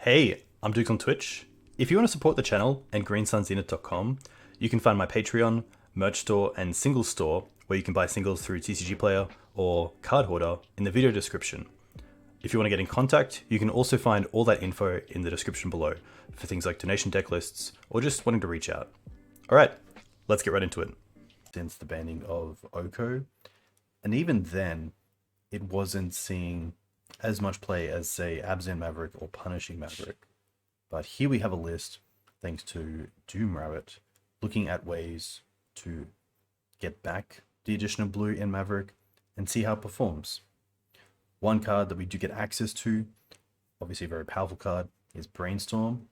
Hey, I'm Duke on Twitch. If you want to support the channel and greensunzenith.com, you can find my Patreon, merch store, and singles store where you can buy singles through TCG Player or Card Hoarder in the video description. If you want to get in contact, you can also find all that info in the description below for things like donation deck lists or just wanting to reach out. Alright, let's get right into it. Since the banning of Oko, and even then, it wasn't seeing as much play as, say, BANT Maverick or Punishing Maverick. But here we have a list, thanks to Doom Rabbit, looking at ways to get back the addition of blue in Maverick and see how it performs. One card that we do get access to, obviously a very powerful card, is Brainstorm,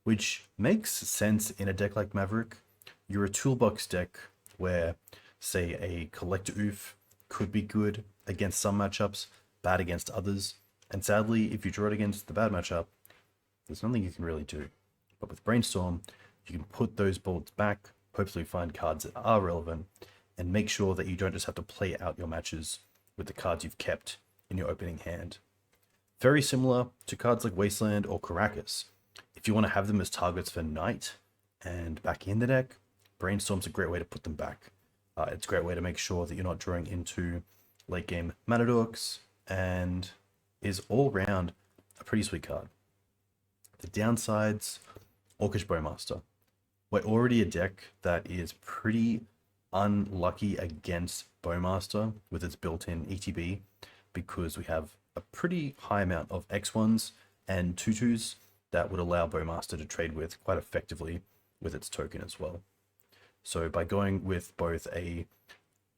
which makes sense in a deck like Maverick. You're a toolbox deck where, say, a Collector Ouphe could be good against some matchups, bad against others, and sadly, if you draw it against the bad matchup, there's nothing you can really do. But with Brainstorm, you can put those boards back, hopefully find cards that are relevant, and make sure that you don't just have to play out your matches with the cards you've kept in your opening hand. Very similar to cards like Wasteland or Karakas. If you want to have them as targets for Night and back in the deck, Brainstorm's a great way to put them back. It's a great way to make sure that you're not drawing into late game mana dorks, and is all round a pretty sweet card. The downsides, Orcish Bowmaster. We're already a deck that is pretty unlucky against Bowmaster with its built-in ETB, because we have a pretty high amount of X1s and 2/2s that would allow Bowmaster to trade with quite effectively with its token as well. So by going with both a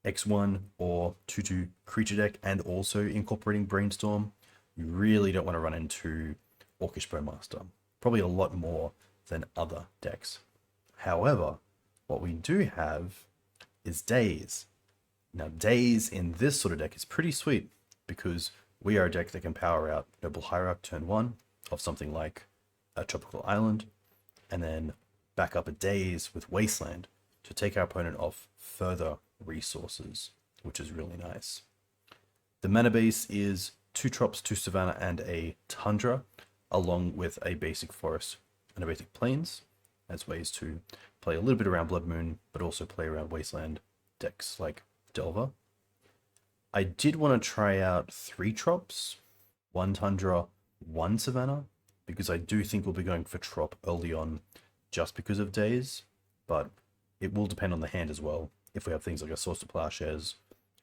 X1 or 2/2 creature deck and also incorporating Brainstorm, you really don't want to run into Orcish Bowmaster. Probably a lot more than other decks. However, what we do have is Daze. Now Daze in this sort of deck is pretty sweet because we are a deck that can power out Noble Hierarch turn 1 of something like a Tropical Island, and then back up a Daze with Wasteland to take our opponent off further resources, which is really nice. The mana base is 2 drops, 2 Savannah, and a Tundra, along with a basic forest and a basic plains, as ways to play a little bit around Blood Moon, but also play around Wasteland decks like Delver. I did want to try out 3 drops, 1 Tundra, 1 Savannah, because I do think we'll be going for trop early on just because of Daze, but it will depend on the hand as well. If we have things like a Source of Plowshares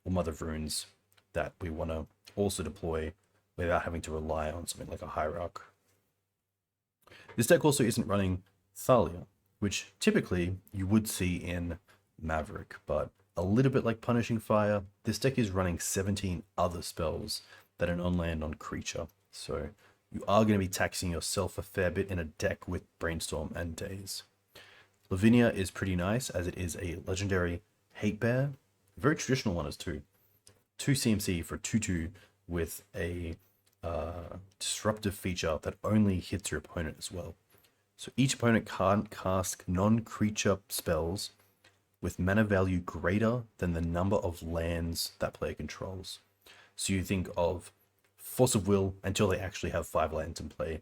or Mother of Runes that we want to also deploy without having to rely on something like a Hierarch. This deck also isn't running Thalia, which typically you would see in Maverick, but a little bit like Punishing Fire, this deck is running 17 other spells that are non-land on creature, so you are going to be taxing yourself a fair bit in a deck with Brainstorm and Daze. Lavinia is pretty nice, as it is a legendary hatebear, a very traditional one as too. 2 CMC for 2/2 with a disruptive feature that only hits your opponent as well. So each opponent can't cast non-creature spells with mana value greater than the number of lands that player controls. So you think of Force of Will until they actually have 5 lands in play.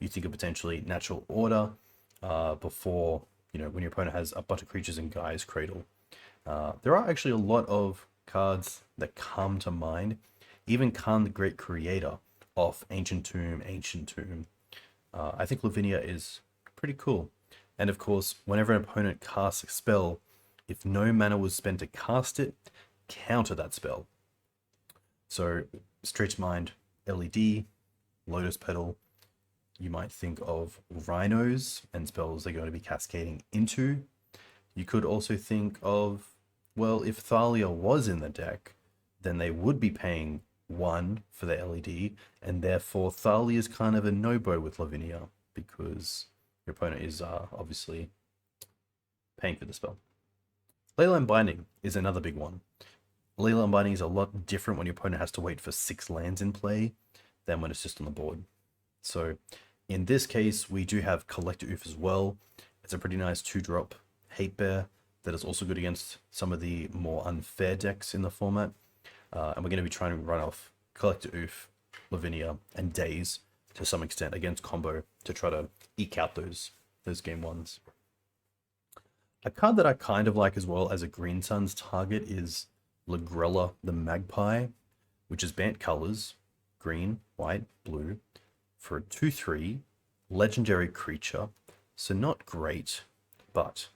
You think of potentially Natural Order before, when your opponent has a bunch of creatures in Gaia's Cradle. There are actually a lot of cards that come to mind. Even Khan the Great Creator of Ancient Tomb. I think Lavinia is pretty cool. And of course, whenever an opponent casts a spell, if no mana was spent to cast it, counter that spell. So, straight to mind, LED, Lotus Petal. You might think of Rhinos and spells they're going to be cascading into. You could also think of, well, if Thalia was in the deck, then they would be paying 1 for the LED, and therefore Thalia is kind of a no-bo with Lavinia, because your opponent is obviously paying for the spell. Leyline Binding is another big one. Leyline Binding is a lot different when your opponent has to wait for 6 lands in play than when it's just on the board. So in this case, we do have Collector Ouphe as well. It's a pretty nice 2-drop hatebear that is also good against some of the more unfair decks in the format. And we're going to be trying to run off Collector Ouphe, Lavinia, and Daze to some extent against combo to try to eke out those game ones. A card that I kind of like as well as a Green Sun's target is Lagrella the Magpie, which is BANT colors, green, white, blue, for a 2/3 legendary creature. So not great, but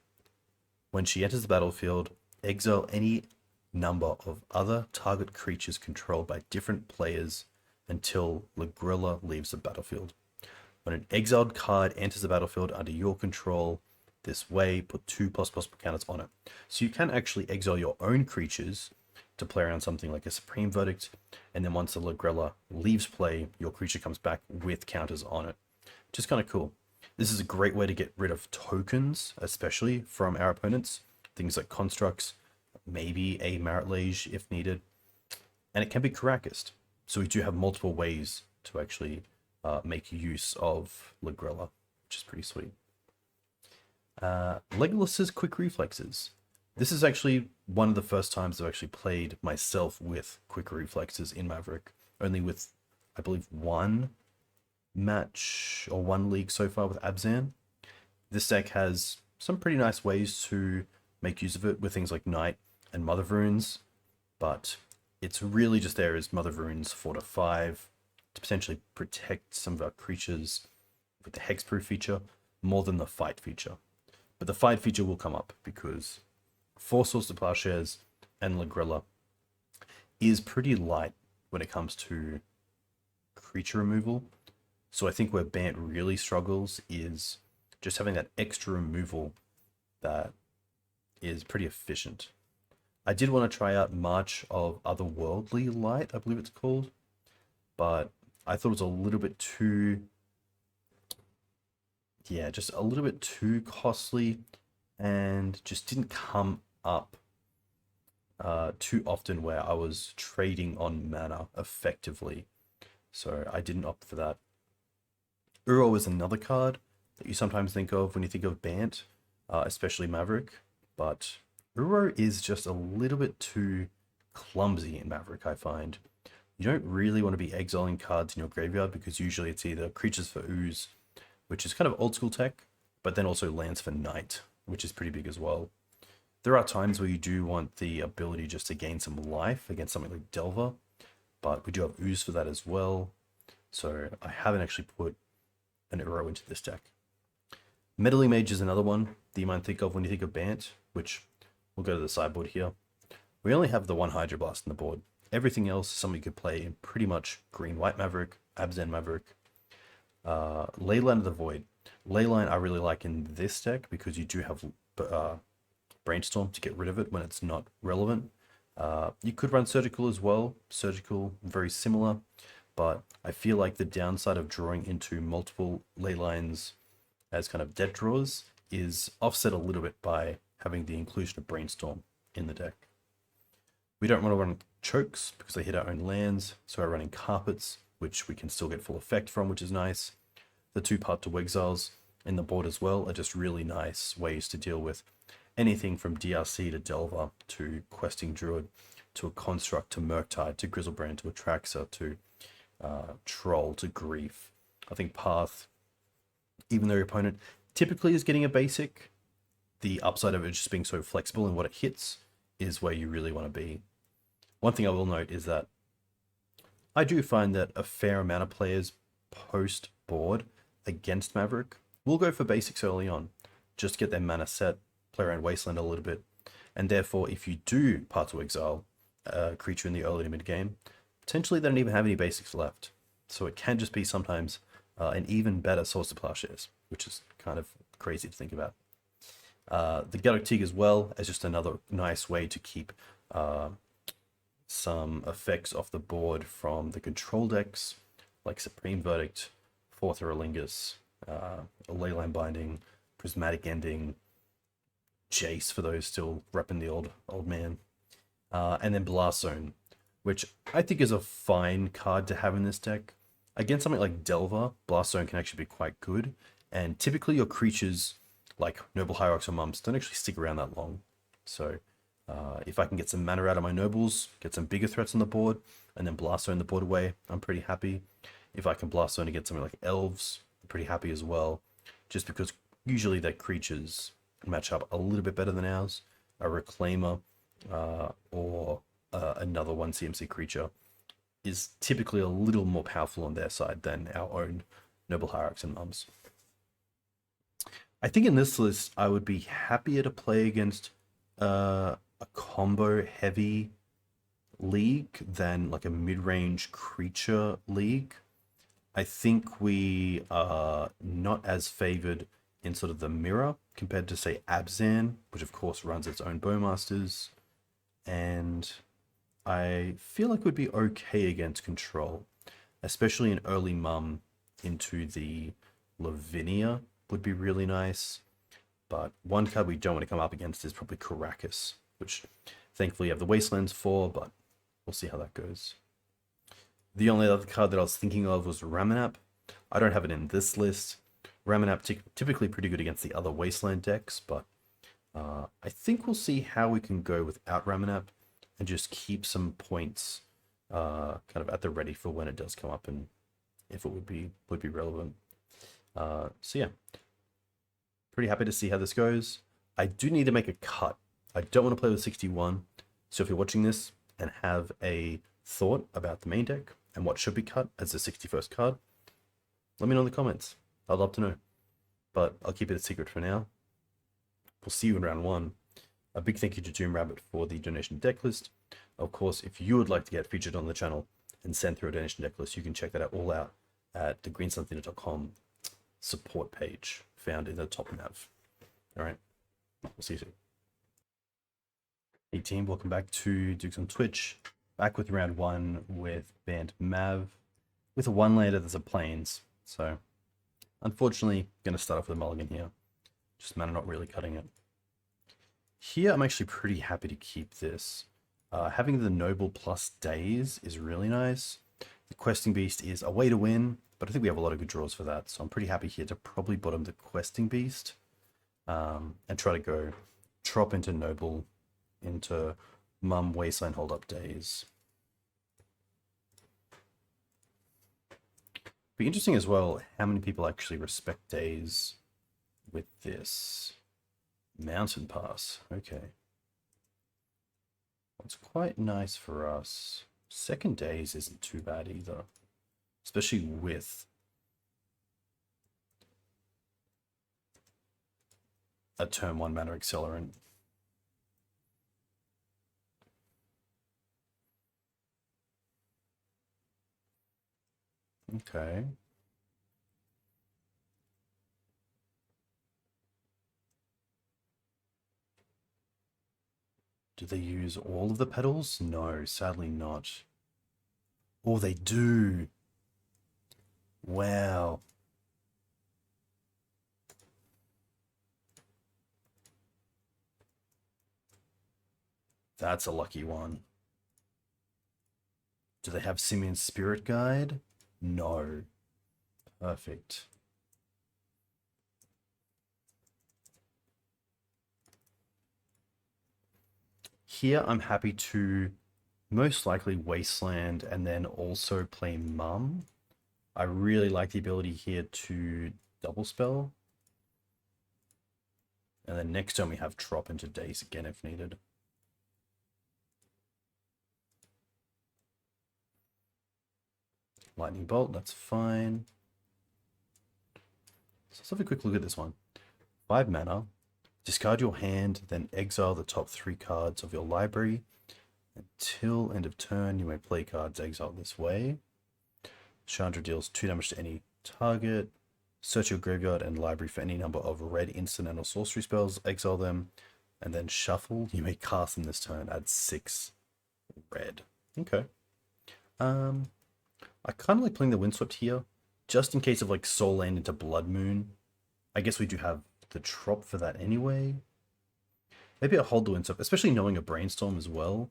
when she enters the battlefield, exile any number of other target creatures controlled by different players until Lagrella leaves the battlefield. When an exiled card enters the battlefield under your control, this way, put 2++ counters on it. So you can actually exile your own creatures to play around something like a Supreme Verdict, and then once the Lagrella leaves play, your creature comes back with counters on it. Just kind of cool. This is a great way to get rid of tokens, especially from our opponents. Things like constructs, maybe a Marit Lage if needed, and it can be Karakas. So we do have multiple ways to actually make use of Lagrella, which is pretty sweet. Legolas's Quick Reflexes. This is actually one of the first times I've actually played myself with Quick Reflexes in Maverick. Only with, I believe, one match or one league so far with Abzan. This deck has some pretty nice ways to make use of it with things like Knight and Mother of Runes, but it's really just there as Mother of Runes 4/5 to potentially protect some of our creatures with the Hexproof feature more than the Fight feature. But the Fight feature will come up because 4 Swords to Plowshares and Lagrella is pretty light when it comes to creature removal. So I think where BANT really struggles is just having that extra removal that is pretty efficient. I did want to try out March of Otherworldly Light, I believe it's called, but I thought it was a little bit too, just a little bit too costly and just didn't come up too often where I was trading on mana effectively. So I didn't opt for that. Uro is another card that you sometimes think of when you think of BANT, especially Maverick, but Uro is just a little bit too clumsy in Maverick, I find. You don't really want to be exiling cards in your graveyard because usually it's either creatures for Ooze, which is kind of old school tech, but then also lands for Knight, which is pretty big as well. There are times where you do want the ability just to gain some life against something like Delver, but we do have Ooze for that as well. So I haven't actually put an Uro into this deck. Meddling Mage is another one that you might think of when you think of BANT, which we'll go to the sideboard here. We only have the one Hydro Blast on the board. Everything else is something you could play in pretty much Green-White Maverick, Abzan Maverick, Leyline of the Void. Leyline I really like in this deck because you do have Brainstorm to get rid of it when it's not relevant. You could run Surgical as well. Surgical, very similar, but I feel like the downside of drawing into multiple Leylines as kind of dead draws is offset a little bit by having the inclusion of Brainstorm in the deck. We don't want to run Chokes because they hit our own lands, so we're running Carpets, which we can still get full effect from, which is nice. The 2-part to Exiles in the board as well are just really nice ways to deal with anything from DRC to Delver to Questing Druid to a Construct to Murktide to Grizzlebrand to Atraxa to Troll to Grief. I think Path, even though your opponent typically is getting a basic, the upside of it just being so flexible in what it hits is where you really want to be. One thing I will note is that I do find that a fair amount of players post board against Maverick will go for basics early on, just get their mana set, play around Wasteland a little bit, and therefore if you do Path to Exile a creature in the early to mid game, potentially they don't even have any basics left. So it can just be sometimes an even better source of Plowshares, which is kind of crazy to think about. The Gaddock Teeg as well as just another nice way to keep some effects off the board from the control decks, like Supreme Verdict, Fourth Erolingus, Leyline Binding, Prismatic Ending, Jace for those still repping the old man, and then Blast Zone, which I think is a fine card to have in this deck. Against something like Delver, Blast Zone can actually be quite good, and typically your creatures like Noble Hierarchs or Mums don't actually stick around that long. So if I can get some mana out of my Nobles, get some bigger threats on the board, and then Blast Zone the board away, I'm pretty happy. If I can blast zone and get something like elves, I'm pretty happy as well. Just because usually their creatures match up a little bit better than ours. A reclaimer or another 1 CMC creature is typically a little more powerful on their side than our own Noble Hierarchs and Mums. I think in this list, I would be happier to play against a combo heavy league than like a mid-range creature league. I think we are not as favored in sort of the mirror compared to, say, Abzan, which of course runs its own Bowmasters. And I feel like we'd be okay against control, especially an early mum into the Lavinia would be really nice. But one card we don't want to come up against is probably Karakas, which thankfully you have the Wastelands for, but we'll see how that goes. The only other card that I was thinking of was Ramanap. I don't have it in this list. Ramanap typically pretty good against the other Wasteland decks, but I think we'll see how we can go without Ramanap and just keep some points kind of at the ready for when it does come up and if it would be relevant. So yeah, pretty happy to see how this goes. I do need to make a cut. I don't want to play with 61, so if you're watching this and have a thought about the main deck and what should be cut as the 61st card, let me know in the comments. I'd love to know, but I'll keep it a secret for now. We'll see you in round 1. A big thank you to Doom Rabbit for the donation deck list. Of course, if you would like to get featured on the channel and send through a donation deck list, you can check that out all out at the greensuntheater.com support page found in the top nav. All right, we'll see you soon. Hey team, welcome back to Dukes on Twitch. Back with round 1 with BANT Mav. With a 1-lander, there's a Plains. So, unfortunately, going to start off with a mulligan here. Just mana not really cutting it. Here, I'm actually pretty happy to keep this. Having the Noble plus Daze is really nice. The Questing Beast is a way to win, but I think we have a lot of good draws for that. So I'm pretty happy here to probably bottom the Questing Beast and try to go Trop into Noble, into Mum, Wasteland, Hold Up, Daze. Be interesting as well how many people actually respect Daze with this. Mountain Pass, okay. What's quite nice for us, second Daze isn't too bad either, especially with a turn 1 mana accelerant. Okay. Do they use all of the petals? No, sadly not. Oh, they do. Wow. That's a lucky one. Do they have Simeon's Spirit Guide? No. Perfect. Here, I'm happy to most likely Wasteland and then also play Mum. I really like the ability here to double spell. And then next turn we have Trop into Daze again if needed. Lightning Bolt, that's fine. So let's have a quick look at this one. 5 mana. Discard your hand, then exile the top 3 cards of your library. Until end of turn, you may play cards exiled this way. Chandra deals 2 damage to any target. Search your graveyard and library for any number of red instant and or sorcery spells, exile them, and then shuffle. You may cast them this turn, add 6 red. Okay. I kind of like playing the Windswept here, just in case of like Soul Land into Blood Moon. I guess we do have the Trop for that anyway. Maybe I'll hold the Windswept, especially knowing a Brainstorm as well.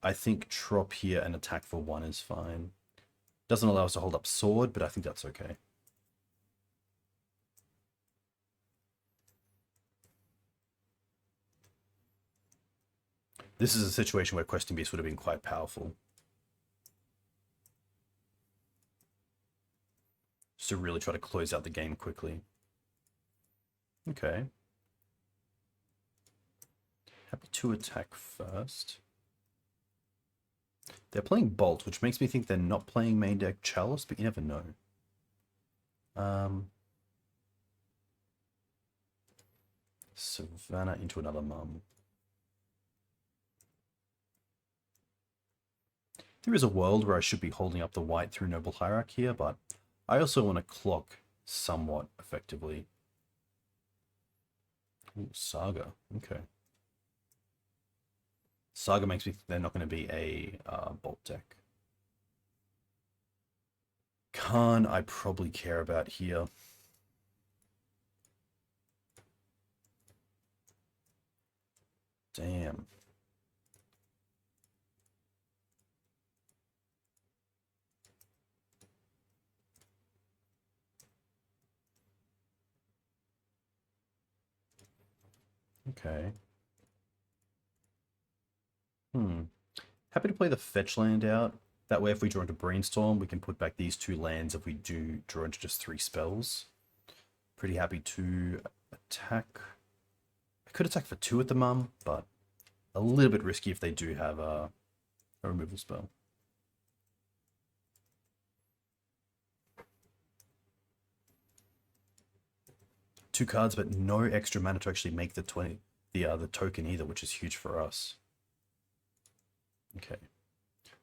I think Trop here and attack for 1 is fine. Doesn't allow us to hold up Sword, but I think that's okay. This is a situation where Questing Beast would have been quite powerful. just to really try to close out the game quickly. Okay. Happy to attack first. They're playing Bolt, which makes me think they're not playing main deck Chalice, but you never know. Savannah into another mum. There is a world where I should be holding up the white through Noble Hierarch here, but I also want to clock somewhat effectively. Ooh, Saga. Okay. Saga makes me think they're not going to be a Bolt deck. Khan, I probably care about here. Damn. Okay. Happy to play the fetch land out. That way if we draw into Brainstorm, we can put back these 2 lands if we do draw into just 3 spells. Pretty happy to attack. I could attack for 2 at the mum, but a little bit risky if they do have a removal spell. Two cards, but no extra mana to actually make the token either, which is huge for us. Okay.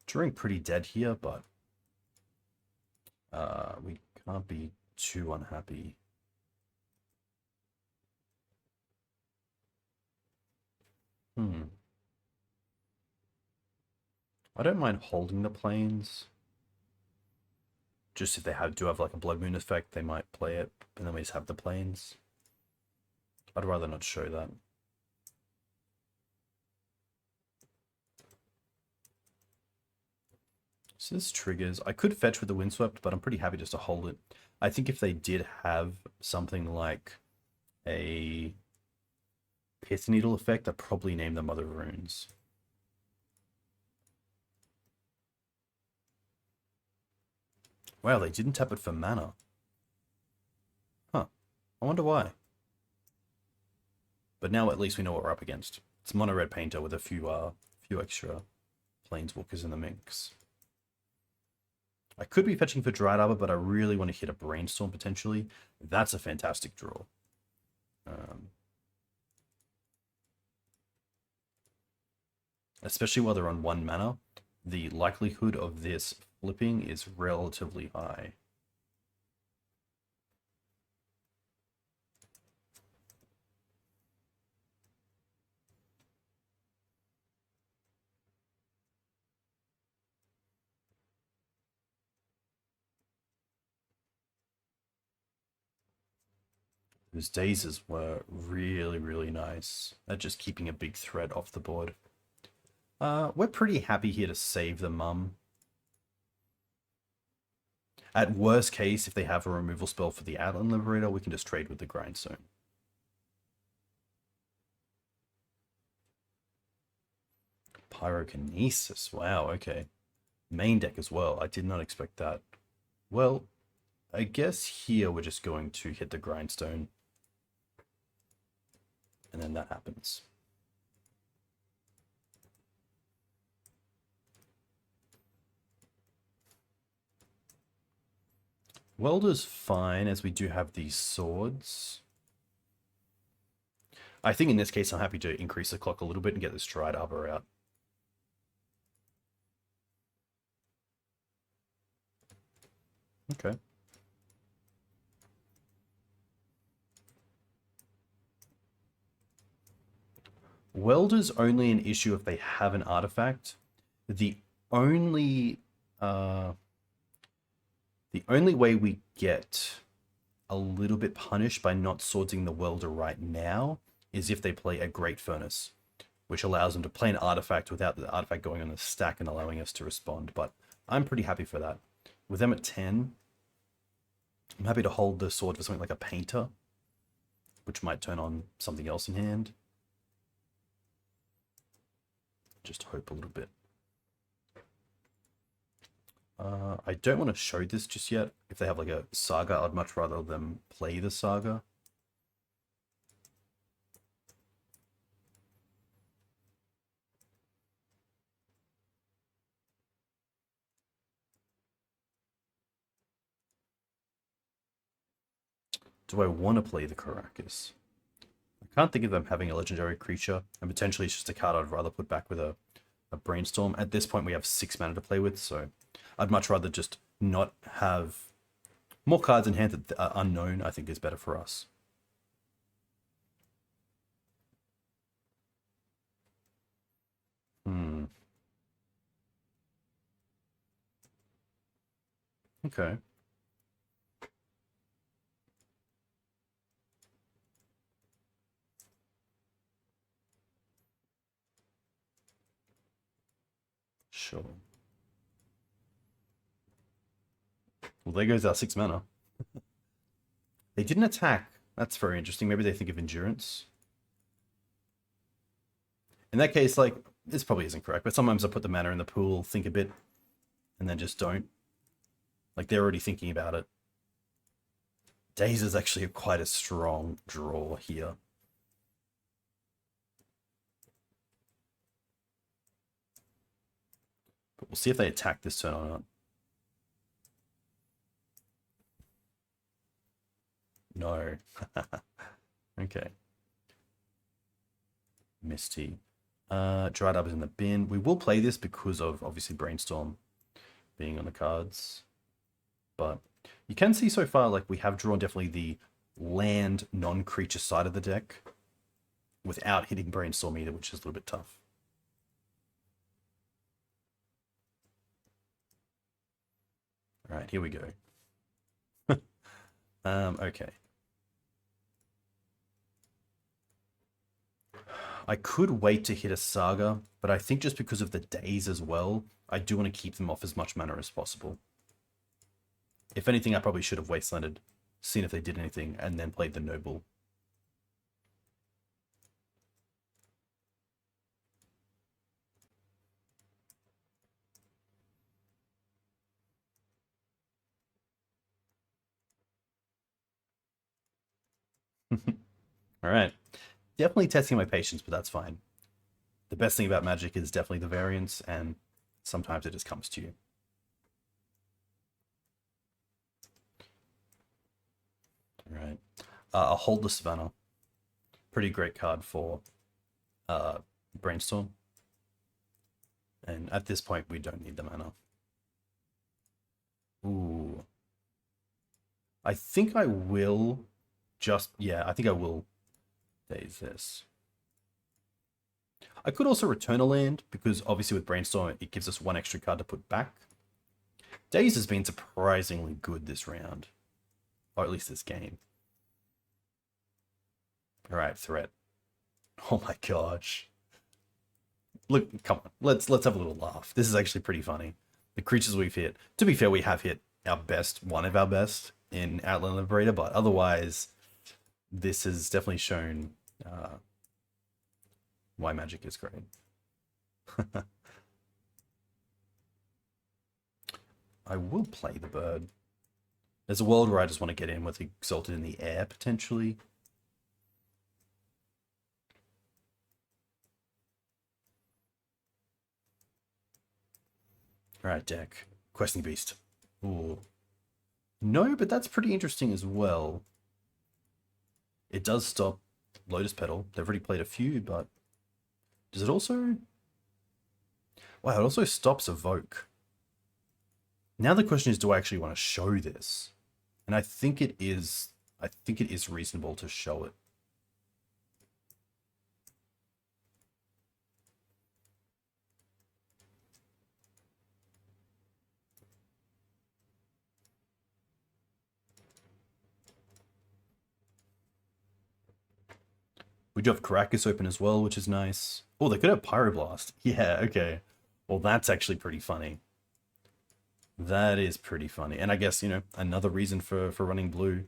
Drawing pretty dead here, but we can't be too unhappy. I don't mind holding the planes. Just if they do have like a Blood Moon effect, they might play it, and then we just have the planes. I'd rather not show that. So this triggers. I could fetch with the Windswept, but I'm pretty happy just to hold it. I think if they did have something like a Pith Needle effect, I'd probably name them Mother Runes. Wow, they didn't tap it for mana. Huh. I wonder why. But now at least we know what we're up against. It's mono red painter with a few extra planeswalkers in the mix. I could be fetching for Dryad Arbor, but I really want to hit a Brainstorm potentially. That's a fantastic draw. Especially while they're on 1 mana, the likelihood of this flipping is relatively high. Those Dazes were really, really nice at just keeping a big threat off the board. We're pretty happy here to save the mum. At worst case, if they have a removal spell for the Outland Liberator, we can just trade with the Grindstone. Pyrokinesis, wow, okay. Main deck as well, I did not expect that. Well, I guess here we're just going to hit the Grindstone. And then that happens. Welder's fine, as we do have these swords. I think in this case, I'm happy to increase the clock a little bit and get this Dryad Arbor out. Okay. Welder's only an issue if they have an artifact. The only way we get a little bit punished by not swordsing the Welder right now is if they play a Great Furnace, which allows them to play an artifact without the artifact going on the stack and allowing us to respond. But I'm pretty happy for that. With them at 10, I'm happy to hold the sword for something like a Painter, which might turn on something else in hand. Just hope a little bit. I don't want to show this just yet. If they have like a saga, I'd much rather them play the saga. Do I want to play the Karakas? I can't think of them having a legendary creature, and potentially it's just a card I'd rather put back with a Brainstorm. At this point, we have 6 mana to play with, so I'd much rather just not have more cards in hand that are unknown. I think is better for us. Okay. Sure. Well, there goes our 6 mana. They didn't attack. That's very interesting. Maybe they think of endurance. In that case, like, this probably isn't correct, but sometimes I put the mana in the pool, think a bit, and then just don't. Like, they're already thinking about it. Daze is actually quite a strong draw here. But we'll see if they attack this turn or not. No. Okay. Misty. Dryad Arbor is in the bin. We will play this because of, obviously, Brainstorm being on the cards. But you can see so far, like, we have drawn definitely the land non-creature side of the deck without hitting Brainstorm either, which is a little bit tough. All right, here we go. Okay. I could wait to hit a Saga, but I think just because of the Daze as well, I do want to keep them off as much mana as possible. If anything, I probably should have Wastelanded, seen if they did anything, and then played the Noble. All right. Definitely testing my patience, but that's fine. The best thing about Magic is definitely the variance, and sometimes it just comes to you. All right. I'll hold the Savannah. Pretty great card for Brainstorm. And at this point, we don't need the mana. Ooh. I think I will just... Yeah, I think I will Daze this. I could also return a land, because obviously with Brainstorm, it gives us 1 extra card to put back. Daze has been surprisingly good this round. Or at least this game. Alright, threat. Oh my gosh. Look, come on. Let's have a little laugh. This is actually pretty funny. The creatures we've hit. To be fair, we have hit our best, one of our best, in Outland Liberator, but otherwise, this has definitely shown why Magic is great. I will play the bird. There's a world where I just want to get in with Exalted in the Air, potentially. Alright, deck. Questing Beast. Ooh. No, but that's pretty interesting as well. It does stop Lotus Petal. They've already played a few, but... Does it also... Wow, it also stops Evoke. Now the question is, do I actually want to show this? And I think it is... I think it is reasonable to show it. We do have Karakas open as well, which is nice. Oh, they could have Pyroblast. Yeah, okay. Well, that's actually pretty funny. That is pretty funny. And I guess, you know, another reason for running blue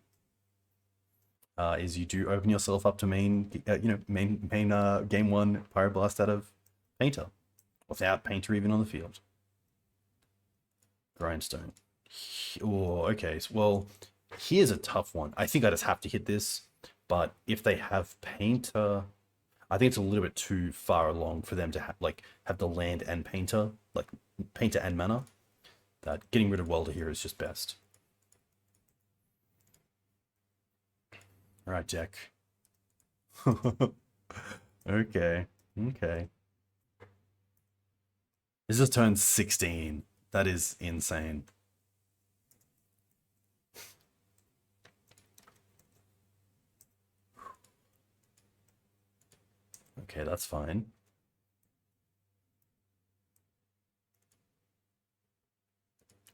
is you do open yourself up to main game 1 Pyroblast out of Painter. Without Painter even on the field. Grindstone. Oh, okay. Well, here's a tough one. I think I just have to hit this. But if they have Painter, I think it's a little bit too far along for them to have the land and Painter, like Painter and mana. That getting rid of Welder here is just best. All right, Jack. Okay. Okay. This just turned 16. That is insane. Okay, that's fine.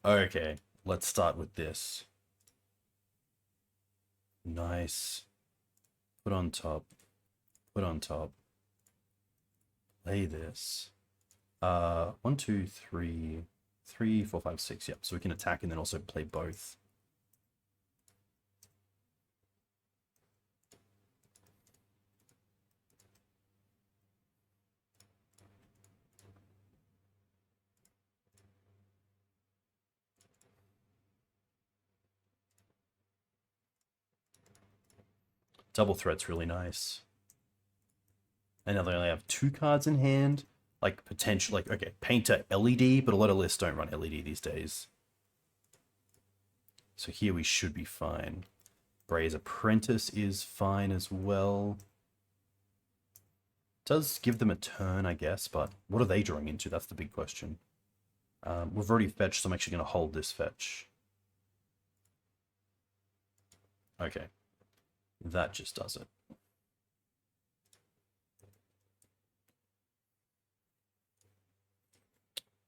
Okay, let's start with this. Nice. Put on top. Put on top. Play this. 1, 2, 3, 3, 4, 5, 6. Yep. So we can attack and then also play both. Double threat's really nice. And now they only have 2 cards in hand. Like, potential, like, okay, Painter LED, but a lot of lists don't run LED these days. So here we should be fine. Bray's Apprentice is fine as well. Does give them a turn, I guess, but what are they drawing into? That's the big question. We've already fetched, so I'm actually going to hold this fetch. Okay. That just does it.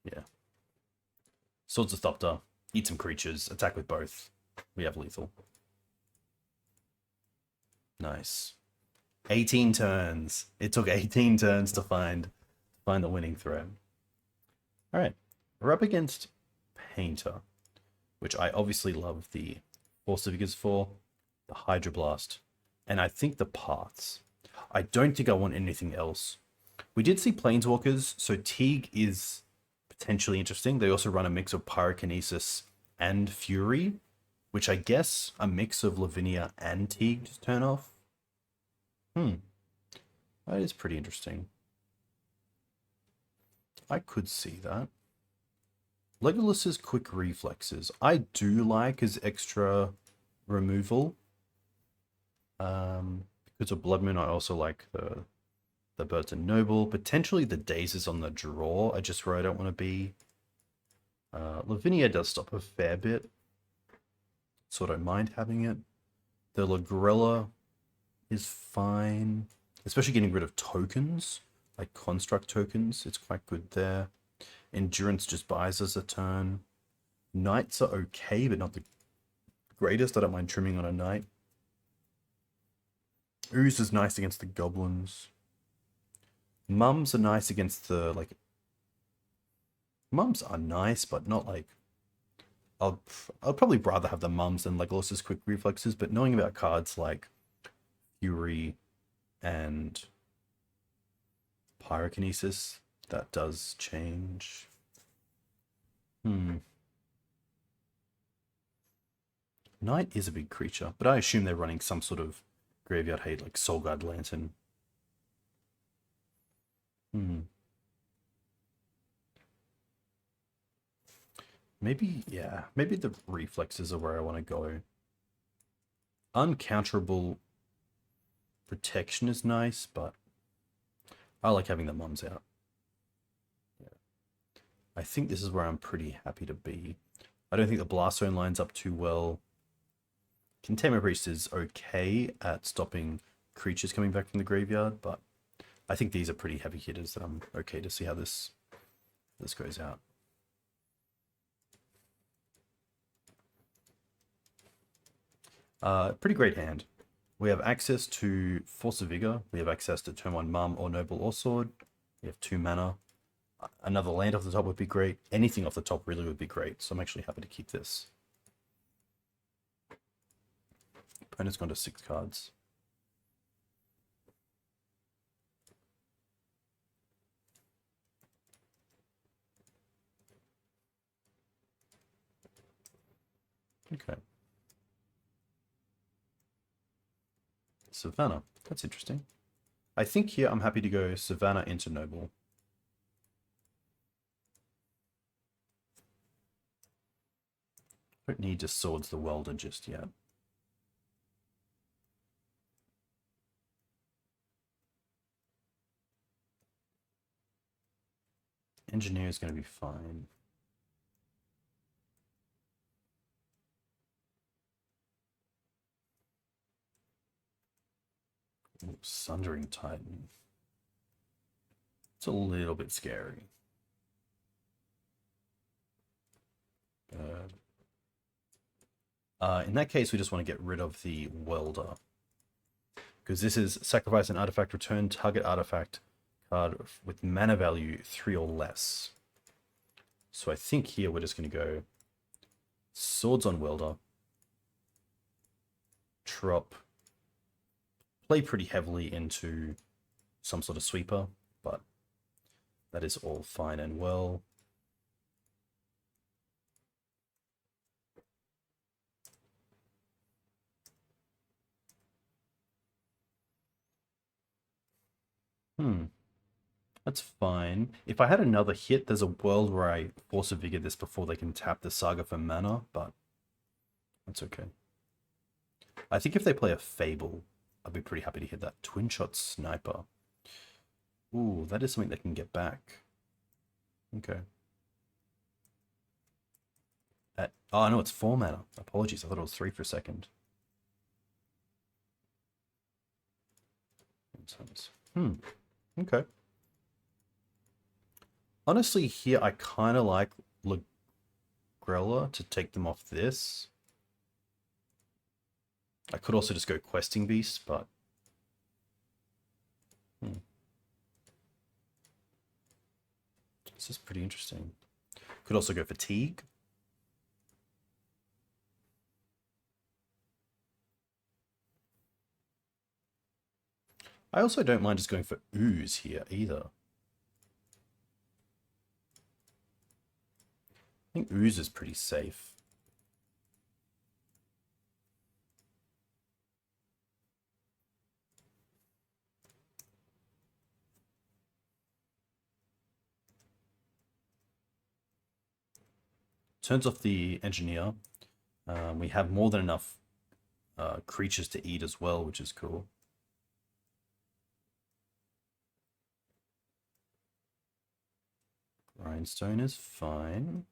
Yeah. Swords of Thopter. Eat some creatures. Attack with both. We have lethal. Nice. 18 turns. It took 18 turns to find the winning thread. Alright. We're up against Painter, which I obviously love the Force of Vigors for, the Hydroblast, and I think the Paths. I don't think I want anything else. We did see Planeswalkers, so Teeg is potentially interesting. They also run a mix of Pyrokinesis and Fury, which I guess a mix of Lavinia and Teeg to turn off. That is pretty interesting. I could see that. Legolas's Quick Reflexes I do like as extra removal. Because of Blood Moon, I also like the Birds and Noble. Potentially the Dazes on the draw are just where I don't want to be. Lavinia does stop a fair bit, so I don't mind having it. The Lagrella is fine, especially getting rid of tokens, like construct tokens. It's quite good there. Endurance just buys us a turn. Knights are okay, but not the greatest. I don't mind trimming on a knight. Ooze is nice against the goblins. Mums are nice against the, like... Mums are nice, but not like... I'd probably rather have the mums than Legolas's Quick Reflexes, but knowing about cards like Fury and Pyrokinesis, that does change. Knight is a big creature, but I assume they're running some sort of graveyard hate like Soulguard Lantern. Maybe, yeah, maybe the reflexes are where I want to go. Uncounterable protection is nice, but I like having the mums out. Yeah. I think this is where I'm pretty happy to be. I don't think the Blast Zone lines up too well. Containment Priest is okay at stopping creatures coming back from the graveyard, but I think these are pretty heavy hitters that I'm okay to see how this goes out. Pretty great hand. We have access to Force of Vigor. We have access to turn 1 Mum or Noble or Sword. We have 2 mana. Another land off the top would be great. Anything off the top really would be great, so I'm actually happy to keep this. Opponent's gone to 6 cards. Okay. Savannah. That's interesting. I think here I'm happy to go Savannah into Noble. Don't need to Swords the Welder just yet. Engineer is going to be fine. Ooh, Sundering Titan. It's a little bit scary. In that case, we just want to get rid of the Welder. Because this is sacrifice an artifact, return target artifact card with mana value 3 or less. So I think here we're just going to go Swords on Welder. Drop. Play pretty heavily into some sort of sweeper, but that is all fine and well. That's fine. If I had another hit, there's a world where I Force of Vigor this before they can tap the Saga for mana, but that's okay. I think if they play a Fable, I'd be pretty happy to hit that. Twin Shot Sniper. Ooh, that is something they can get back. Okay. Oh, no, it's 4 mana. Apologies, I thought it was 3 for a second. Okay. Honestly, here I kind of like Lagrella to take them off this. I could also just go Questing Beast, but... This is pretty interesting. Could also go for Teeg. I also don't mind just going for Ooze here either. I think Ooze is pretty safe. Turns off the Engineer. We have more than enough creatures to eat as well, which is cool. Grindstone is fine.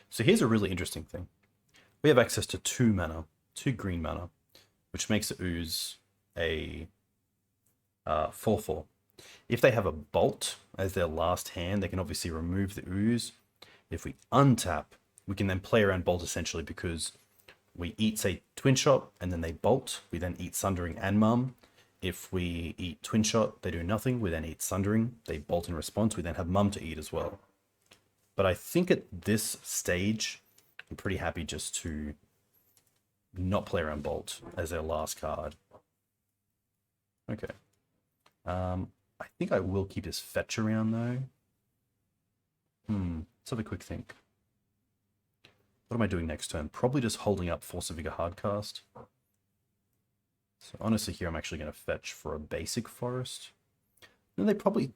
So here's a really interesting thing. We have access to 2 mana, 2 green mana, which makes the Ooze a 4/4. If they have a Bolt as their last hand, they can obviously remove the Ooze. If we untap, we can then play around Bolt essentially because we eat, say, Twin Shot, and then they Bolt. We then eat Sundering and Mum. If we eat Twin Shot, they do nothing. We then eat Sundering. They Bolt in response. We then have Mum to eat as well. But I think at this stage, I'm pretty happy just to not play around Bolt as their last card. Okay. I think I will keep this Fetch around though. Let's have a quick think. What am I doing next turn? Probably just holding up Force of Vigor Hardcast. So honestly here I'm actually going to fetch for a basic forest. And they probably...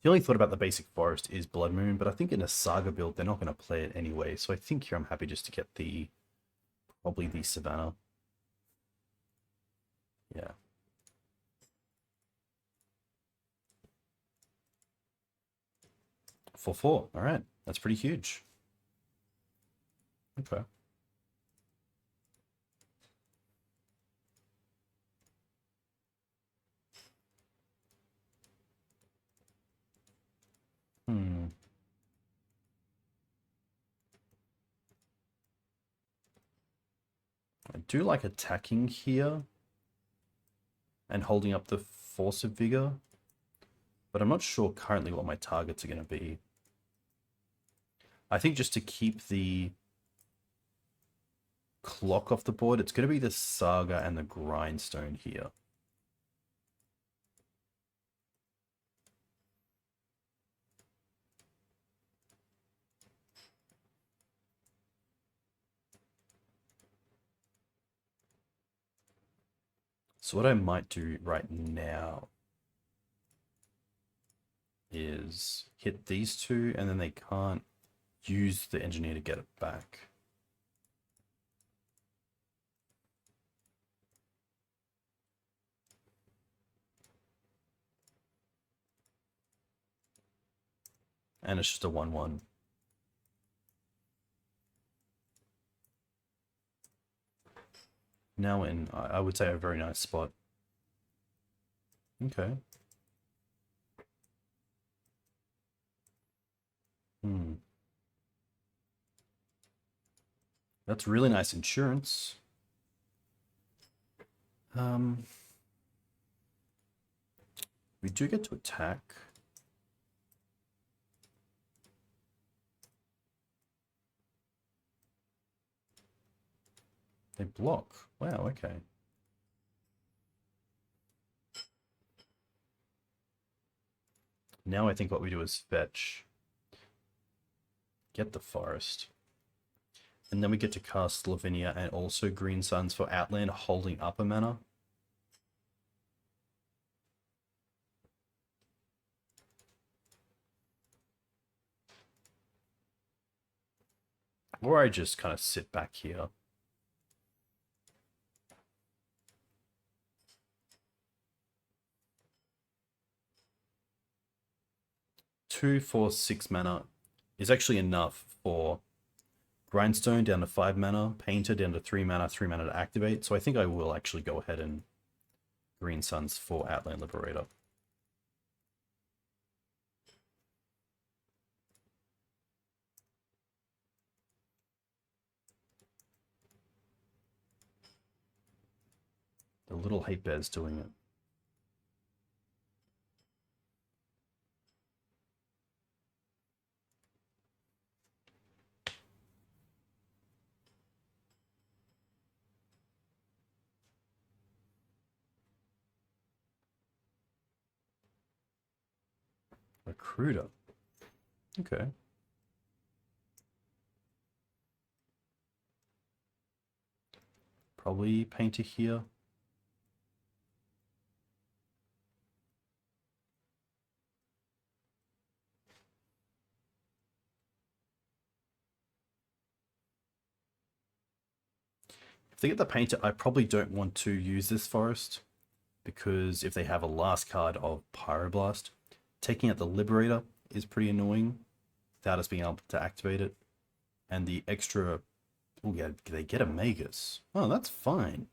The only thought about the basic forest is Blood Moon, but I think in a Saga build they're not going to play it anyway. So I think here I'm happy just to get the... Probably the Savannah. Yeah. For 4. Alright. That's pretty huge. Okay. I do like attacking here and holding up the Force of Vigor, but I'm not sure currently what my targets are going to be. I think just to keep the clock off the board, it's going to be the Saga and the Grindstone here. So what I might do right now is hit these two, and then they can't use the engineer to get it back. And it's just a 1/1. Now in, I would say, a very nice spot. Okay. That's really nice insurance. We do get to attack. They block. Wow, okay. Now I think what we do is fetch. Get the forest. And then we get to cast Lavinia and also Green Suns for Outland, holding up a mana. Or I just kind of sit back here. Two, 4, 6 mana is actually enough for Grindstone down to 5 mana, Painter down to 3 mana, 3 mana to activate. So I think I will actually go ahead and Green Suns for Outland Liberator. The little hatebear's doing it. Recruiter. Okay. Probably Painter here. If they get the Painter, I probably don't want to use this forest, because if they have a last card of Pyroblast, taking out the Liberator is pretty annoying without us being able to activate it. And the extra... Oh yeah, they get a Magus. Oh, that's fine.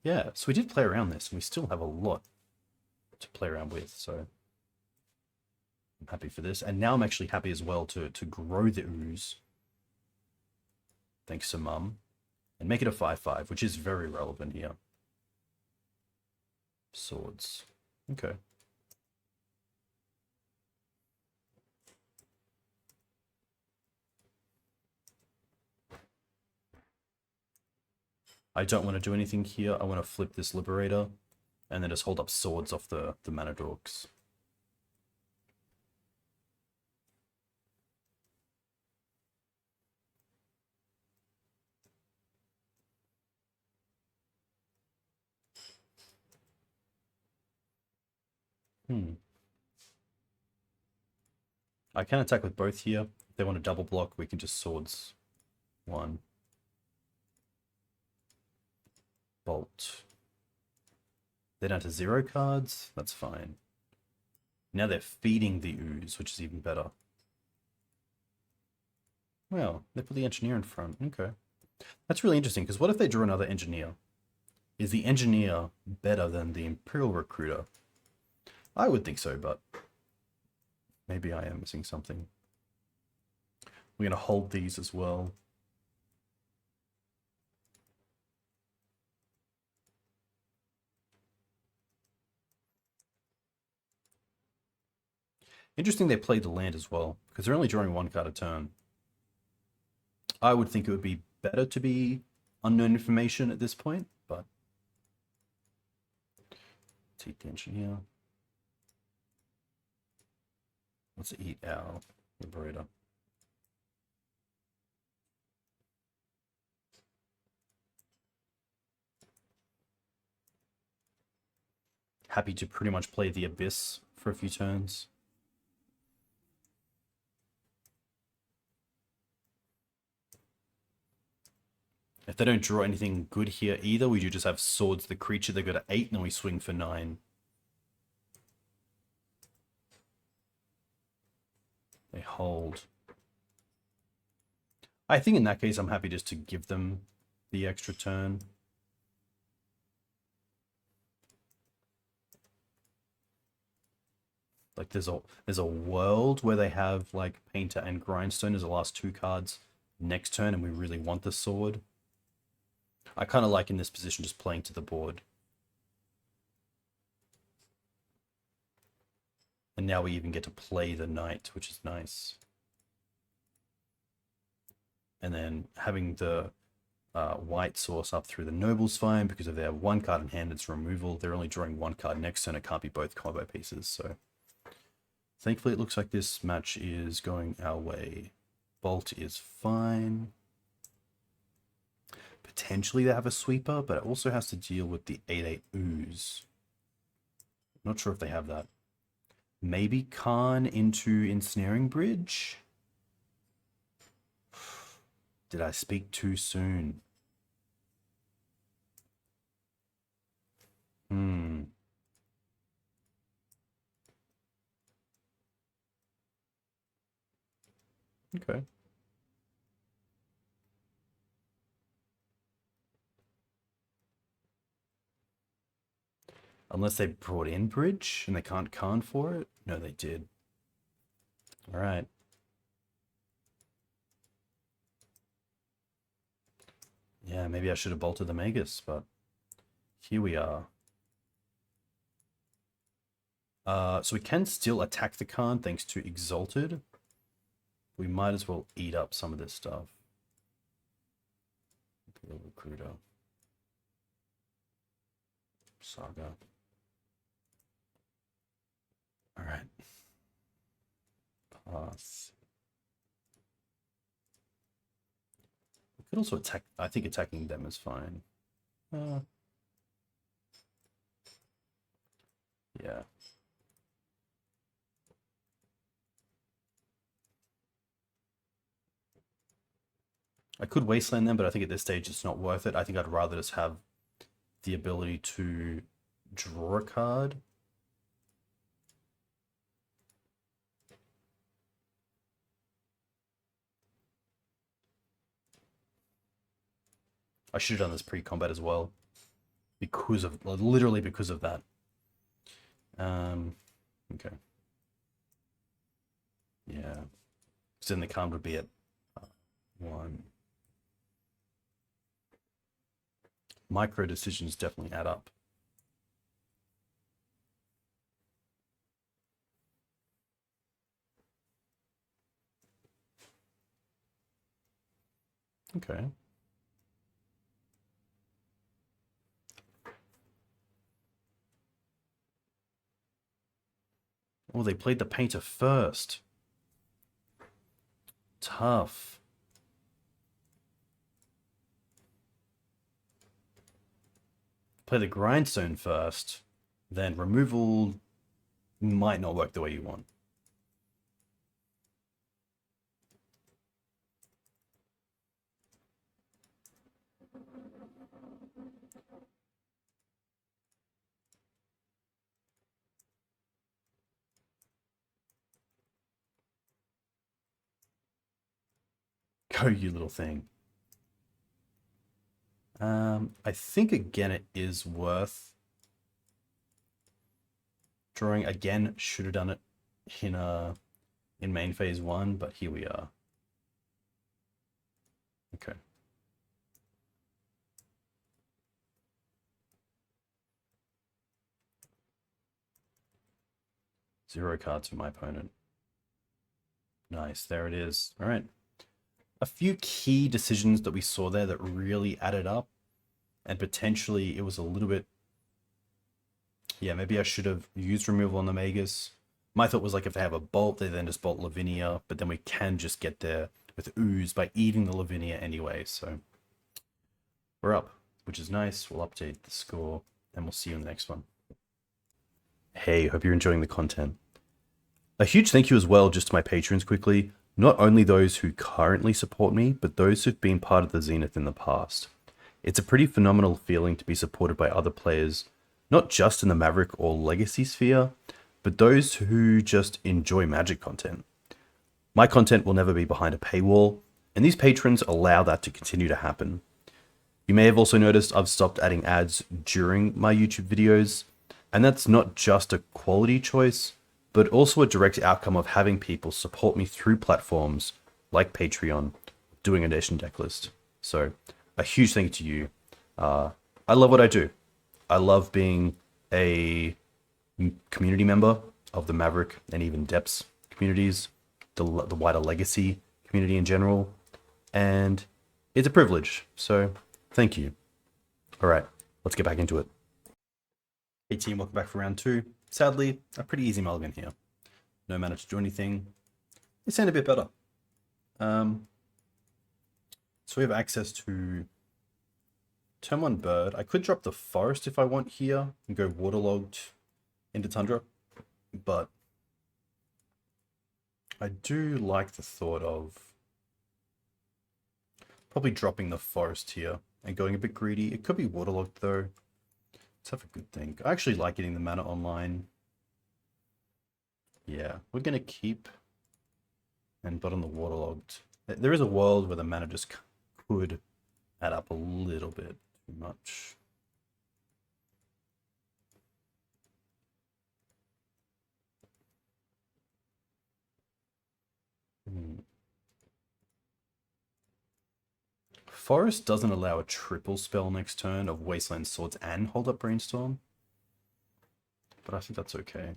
Yeah, so we did play around this, and we still have a lot to play around with, so I'm happy for this. And now I'm actually happy as well to grow the Ooze, thanks to Mum, and make it a 5/5, which is very relevant here. Swords. Okay. I don't want to do anything here. I want to flip this Liberator and then just hold up swords off the mana dorks. I can attack with both here. If they want to double block, we can just swords 1. Bolt. They're down to 0 cards. That's fine. Now they're feeding the Ooze, which is even better. Well, they put the Engineer in front. Okay. That's really interesting, because what if they draw another Engineer? Is the Engineer better than the Imperial Recruiter? I would think so, but maybe I am missing something. We're going to hold these as well. Interesting they played the land as well, because they're only drawing 1 card a turn. I would think it would be better to be unknown information at this point, but... Take the Engineer. Let's eat our Liberator. Happy to pretty much play the Abyss for a few turns. If they don't draw anything good here either, we do just have Swords the creature. They go to 8 and then we swing for 9. They hold. I think in that case, I'm happy just to give them the extra turn. Like there's a world where they have like Painter and Grindstone as the last 2 cards next turn, and we really want the sword. I kind of like in this position just playing to the board. And now we even get to play the knight, which is nice. And then having the white source up through the noble's fine, because if they have 1 card in hand, it's removal. They're only drawing 1 card next turn. It can't be both combo pieces. So thankfully, it looks like this match is going our way. Bolt is fine. Potentially they have a sweeper, but it also has to deal with the 8/8 Ooze. Not sure if they have that. Maybe Khan into Ensnaring Bridge? Did I speak too soon? Okay. Unless they brought in Bridge and they can't Khan for it? No, they did. All right. Yeah, maybe I should have bolted the Magus, but here we are. So we can still attack the Khan thanks to Exalted. We might as well eat up some of this stuff. Recruiter. Saga. All right. Pass. We could also attack. I think attacking them is fine. Yeah. I could wasteland them, but I think at this stage it's not worth it. I think I'd rather just have the ability to draw a card. I should have done this pre-combat as well, because of literally because of that. Okay. Yeah, because then the card would be at 1. Micro decisions definitely add up. Okay. Oh, they played the Painter first. Tough. Play the Grindstone first, then removal might not work the way you want. Go, you little thing. I think again it is worth drawing again. Should have done it in main phase 1, but here we are. Okay. Zero cards for my opponent. Nice, there it is. All right. A few key decisions that we saw there that really added up, and potentially it was a little bit, yeah, maybe I should have used removal on the Magus. My thought was like if they have a bolt, they then just bolt Lavinia, but then we can just get there with Ooze by eating the Lavinia anyway, so we're up, which is nice. We'll update the score, and we'll see you in the next one. Hey, hope you're enjoying the content. A huge thank you as well just to my patrons quickly, not only those who currently support me, but those who've been part of the Zenith in the past. It's a pretty phenomenal feeling to be supported by other players, not just in the Maverick or Legacy sphere, but those who just enjoy Magic content. My content will never be behind a paywall, and these patrons allow that to continue to happen. You may have also noticed I've stopped adding ads during my YouTube videos, and that's not just a quality choice, but also a direct outcome of having people support me through platforms like Patreon, doing a nation decklist. So a huge thank you to you. I love what I do. I love being a community member of the Maverick and even Depths communities, the wider Legacy community in general, and it's a privilege. So thank you. All right, let's get back into it. Hey team, welcome back for round 2. Sadly, a pretty easy mulligan here. No mana to do anything. They sound a bit better. So we have access to turn 1 bird. I could drop the forest if I want here and go waterlogged into Tundra, but I do like the thought of probably dropping the forest here and going a bit greedy. It could be waterlogged though. Let's have a good think. I actually like getting the mana online. Yeah, we're going to keep and but on the waterlogged. There is a world where the mana just could add up a little bit too much. Forest doesn't allow a triple spell next turn of Wasteland Swords and hold up Brainstorm, but I think that's okay.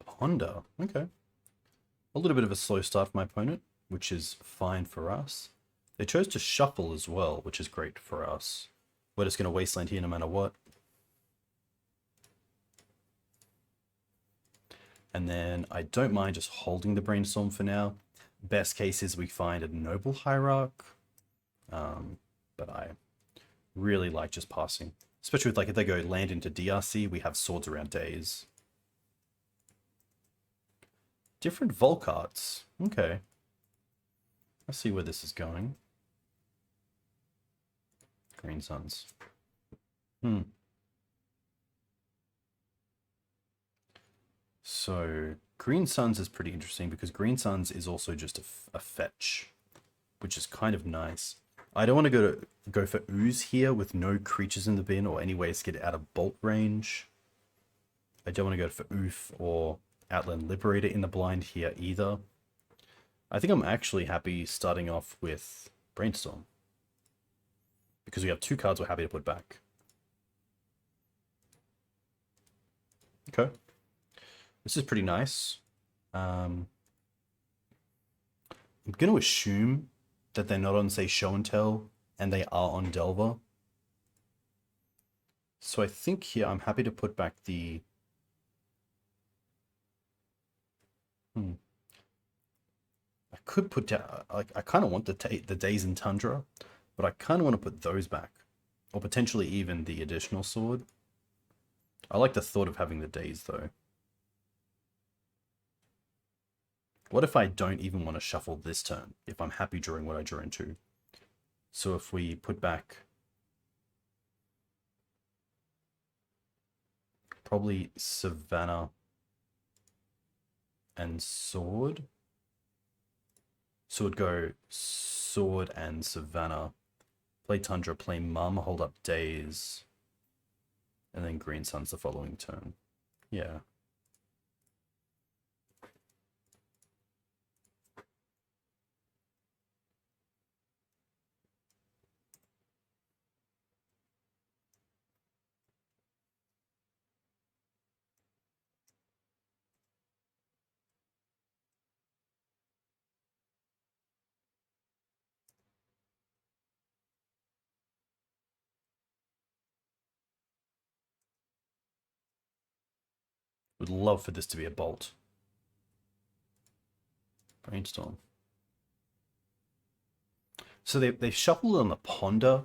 Ponder, okay. A little bit of a slow start for my opponent, which is fine for us. They chose to shuffle as well, which is great for us. We're just going to Wasteland here no matter what. And then I don't mind just holding the Brainstorm for now. Best case is we find a Noble Hierarch. But I really like just passing. Especially with like if they go land into DRC, we have swords around Daze. Different Volcarts. Okay. Let's see where this is going. Green Suns. So Green Suns is pretty interesting because Green Suns is also just a fetch, which is kind of nice. I don't want to go for Ooze here with no creatures in the bin or any ways to get it out of bolt range. I don't want to go for Ouphe or Outland Liberator in the blind here either. I think I'm actually happy starting off with Brainstorm, because we have 2 cards we're happy to put back. Okay. This is pretty nice. I'm going to assume that they're not on, say, Show and Tell, and they are on Delver. So I think here I'm happy to put back the... I could put down... Like, I kind of want the Daze and Tundra, but I kind of want to put those back. Or potentially even the additional sword. I like the thought of having the Daze, though. What if I don't even want to shuffle this turn, if I'm happy drawing what I drew into? So if we put back probably Savannah and Sword. So it'd go Sword and Savannah. Play Tundra, play Mum, hold up Daze. And then Green Suns the following turn. Yeah. Would love for this to be a bolt. Brainstorm. So they shuffled on the Ponder.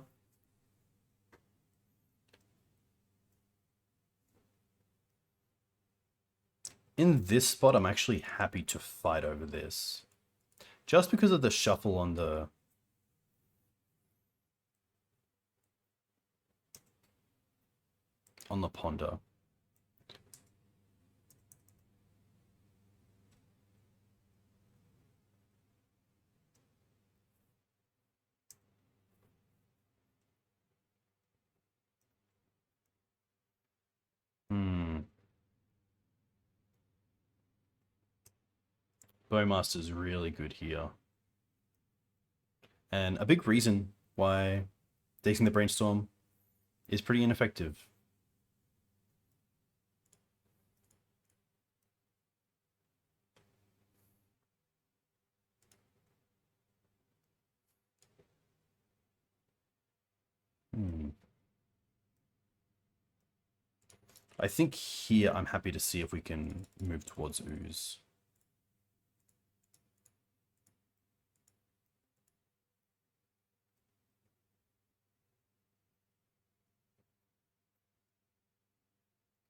In this spot, I'm actually happy to fight over this. Just because of the shuffle on the... Ponder. Bowmaster's really good here. And a big reason why Dazing the Brainstorm is pretty ineffective. I think here I'm happy to see if we can move towards Ooze.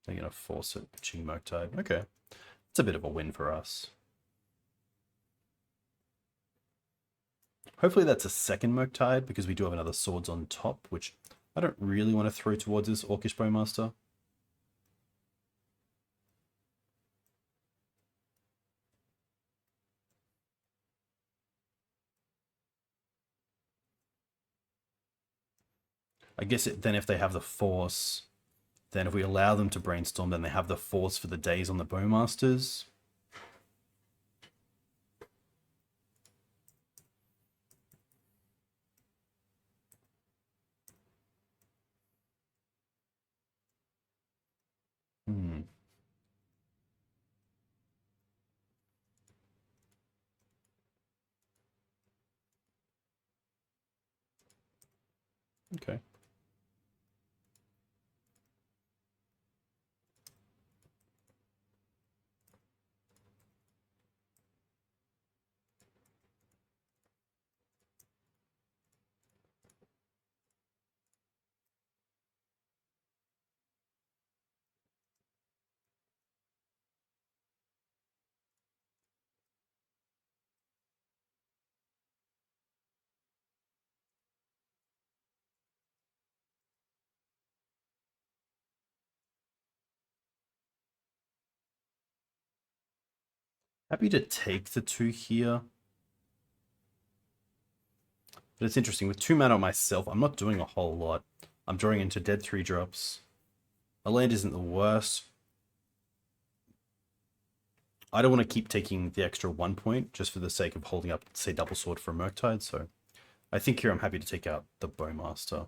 They're going to force it, pitching Murktide. Okay. It's a bit of a win for us. Hopefully that's a second Murktide, because we do have another Swords on top, which I don't really want to throw towards this Orcish Bowmaster. I guess then if they have the Force, then if we allow them to Brainstorm, then they have the Force for the Daze on the Bowmasters. Okay. Happy to take the 2 here. But it's interesting, with 2 mana myself, I'm not doing a whole lot. I'm drawing into dead 3-drops. A land isn't the worst. I don't want to keep taking the extra 1 point just for the sake of holding up, say, Double Sword for a Murktide, so I think here I'm happy to take out the Bowmaster.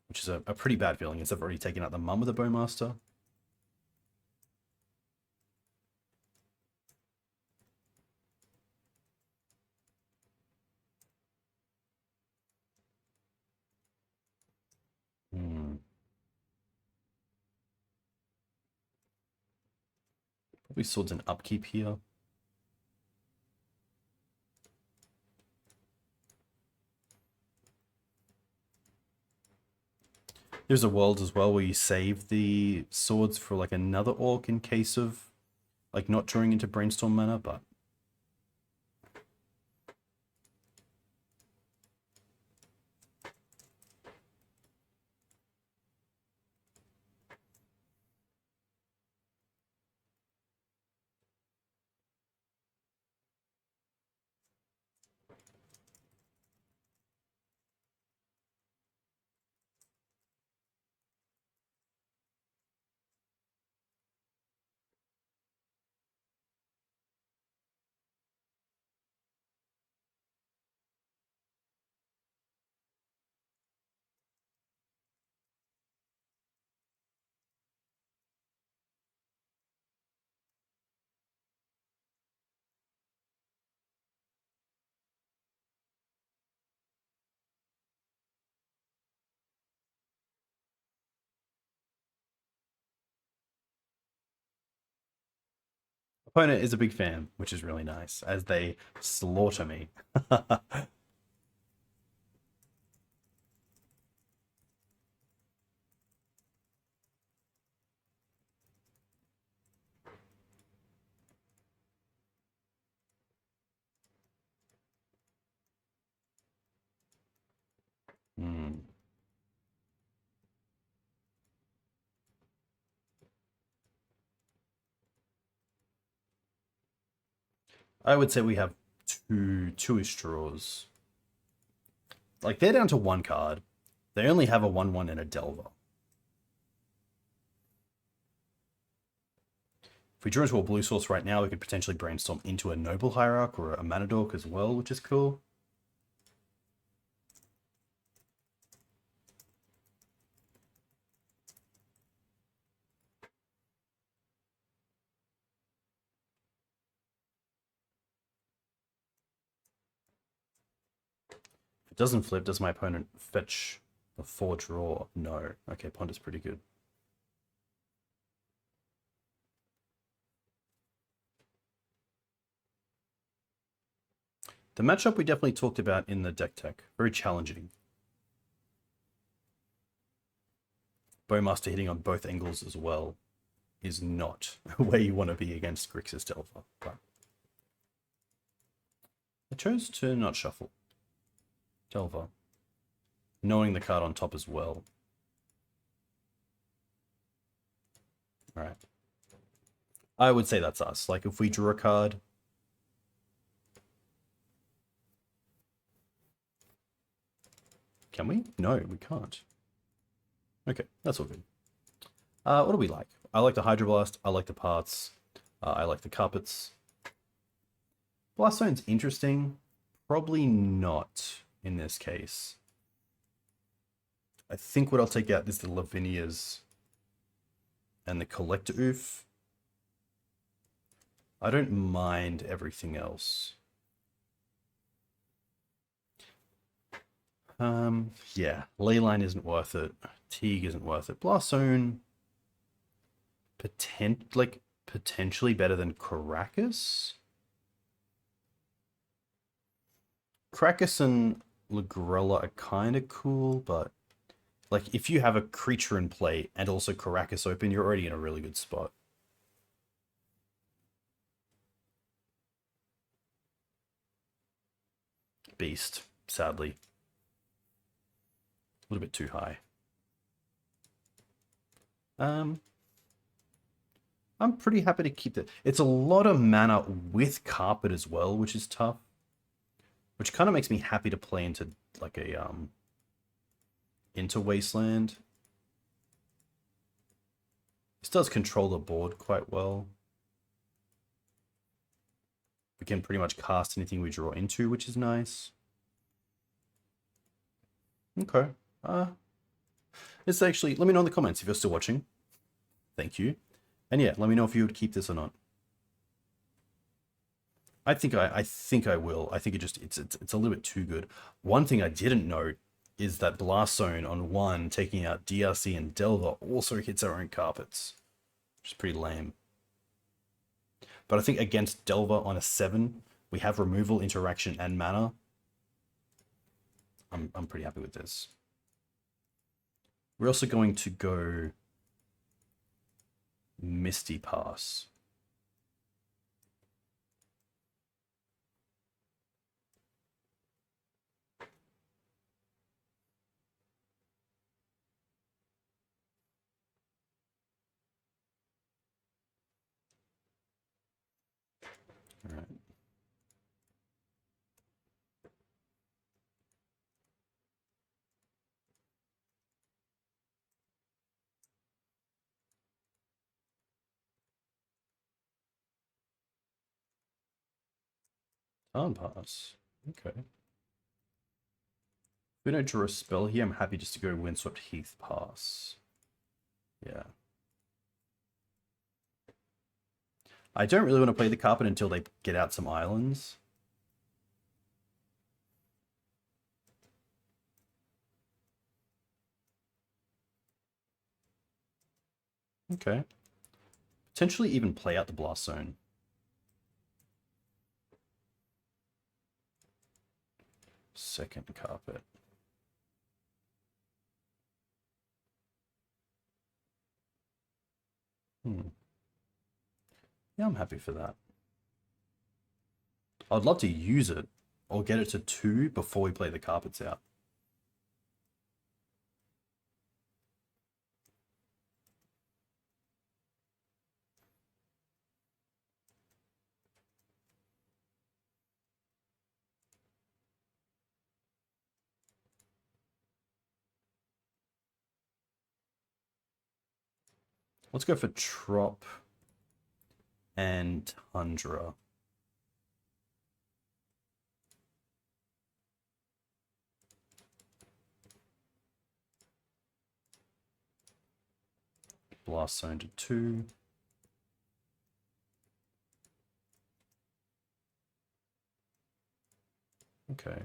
Which is a pretty bad feeling, as I've already taken out the Mum of the Bowmaster. Probably Swords and Upkeep here. There's a world as well where you save the swords for like another orc in case of like not drawing into Brainstorm mana, but Opponent is a big fan, which is really nice, as they slaughter me. Hmm. I would say we have two-ish draws. Like, they're down to one card. They only have a 1/1 and a Delver. If we draw into a blue source right now, we could potentially brainstorm into a Noble Hierarch or a Mana Dork as well, which is cool. If it doesn't flip, does my opponent fetch a 4 draw? No. Okay, Ponder's pretty good. The matchup we definitely talked about in the deck tech. Very challenging. Bowmaster hitting on both angles as well is not where you want to be against Grixis Delver. But I chose to not shuffle Delver, knowing the card on top as well. Alright. I would say that's us. Like, if we drew a card, can we? No, we can't. Okay, that's all good. What do we like? I like the Hydroblast. I like the parts. I like the carpets. Blast Zone's interesting. Probably not in this case. I think what I'll take out is the Lavinias and the Collector Ouphe. I don't mind everything else. Yeah, Leyline isn't worth it. Teeg isn't worth it. Blast Zone, potentially better than Karakas. Karakas and Lagrella are kind of cool, but like, if you have a creature in play and also Karakas open, you're already in a really good spot. Beast, sadly. A little bit too high. I'm pretty happy to keep that. It's a lot of mana with carpet as well, which is tough. Which kind of makes me happy to play into like a into Wasteland. This does control the board quite well. We can pretty much cast anything we draw into, which is nice. Okay. It's actually, let me know in the comments if you're still watching. Thank you. And yeah, let me know if you would keep this or not. I think I will. I think it's a little bit too good. One thing I didn't know is that Blast Zone on 1 taking out DRC and Delver also hits our own carpets, which is pretty lame. But I think against Delver on a 7, we have removal, interaction, and mana. I'm pretty happy with this. We're also going to go Misty Pass. All right. Turn pass. Okay. If we don't draw a spell here, I'm happy just to go Windswept Heath pass. Yeah. I don't really want to play the carpet until they get out some islands. Okay. Potentially even play out the Blast Zone. Second carpet. Yeah, I'm happy for that. I'd love to use it or get it to 2 before we play the carpets out. Let's go for Trop and Tundra. Blast Zone to 2. Okay.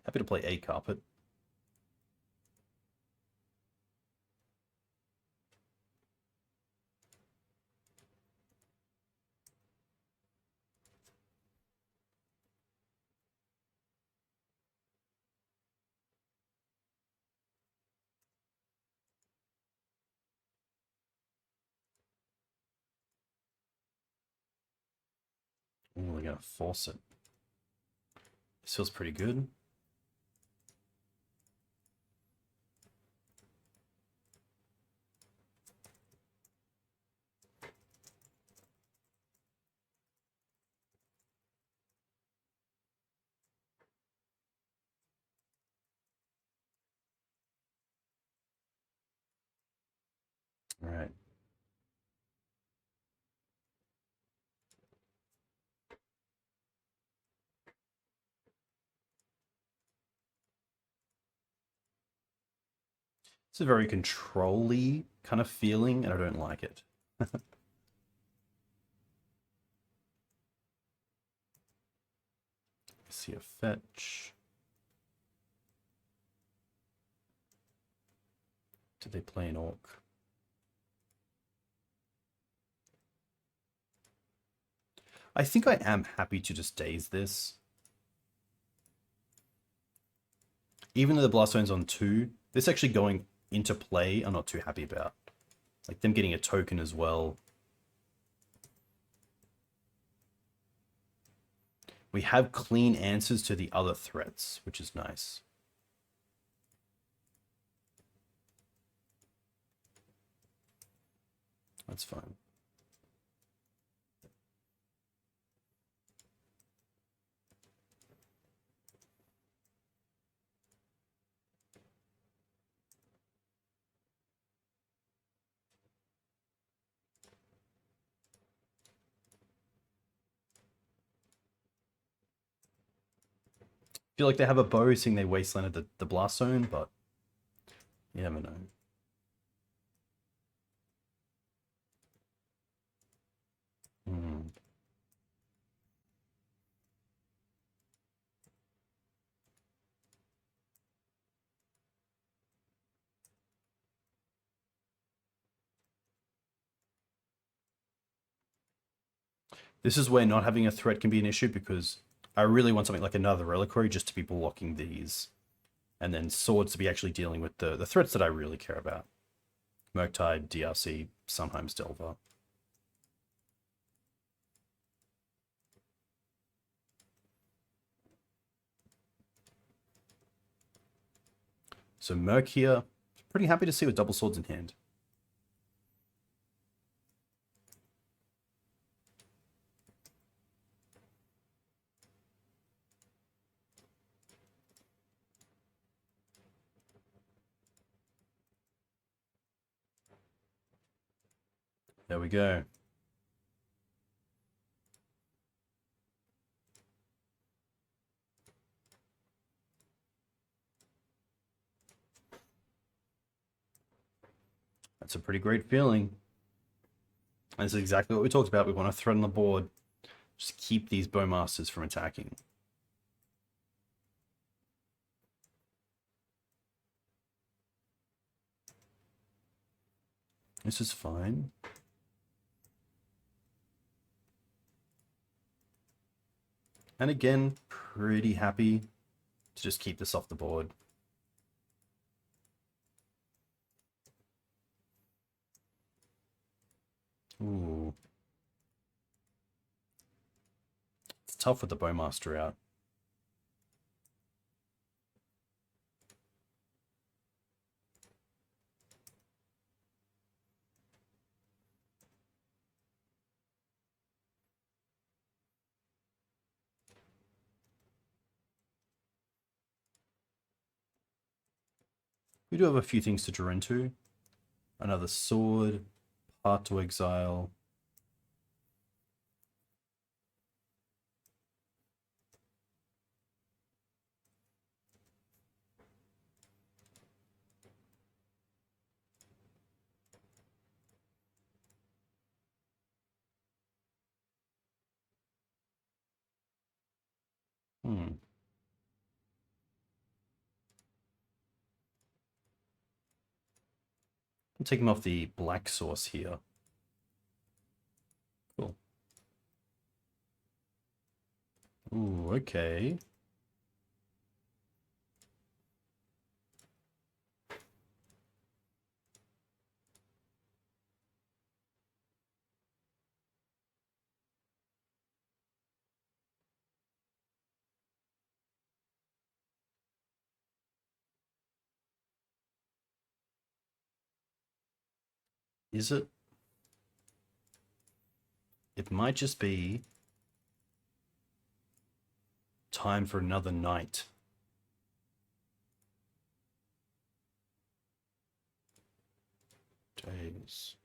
Happy to play a carpet. Oh, we're gonna force it. This feels pretty good. All right. It's a very control-y kind of feeling, and I don't like it. See a fetch. Did they play an orc? I think I am happy to just Daze this. Even though the Blast Zone's on 2, this actually going into play, I'm not too happy about. Like them getting a token as well. We have clean answers to the other threats, which is nice. That's fine. Feel like they have a bow seeing they wastelanded the Blast Zone, but you never know. This is where not having a threat can be an issue, because I really want something like another Reliquary just to be blocking these. And then Swords to be actually dealing with the threats that I really care about. Murktide, DRC, sometimes Delver. So Merc here, pretty happy to see with double swords in hand. There we go. That's a pretty great feeling. And this is exactly what we talked about. We want to threaten the board. Just keep these Bowmasters from attacking. This is fine. And again, pretty happy to just keep this off the board. Ooh. It's tough with the Bowmaster out. We do have a few things to draw into. Another sword, Path to Exile. I'm taking off the black source here. Cool. Ooh, okay. Is it? It might just be time for another night. Daze.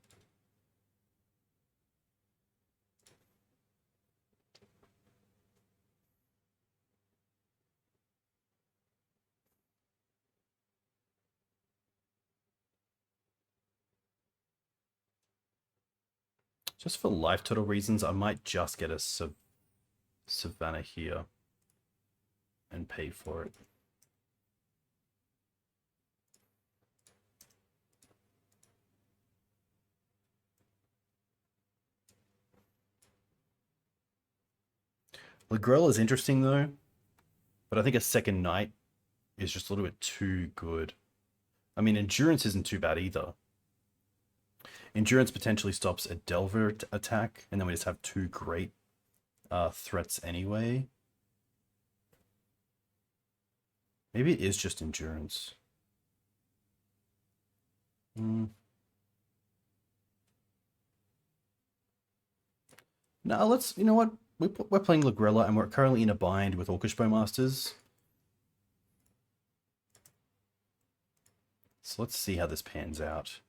Just for life total reasons, I might just get a Savannah here and pay for it. Ligrella is interesting though, but I think a second night is just a little bit too good. I mean, Endurance isn't too bad either. Endurance potentially stops a Delver attack, and then we just have two great threats anyway. Maybe it is just Endurance. No, let's, you know what? We're playing Ligrella, and we're currently in a bind with Orcish Bowmasters. So let's see how this pans out.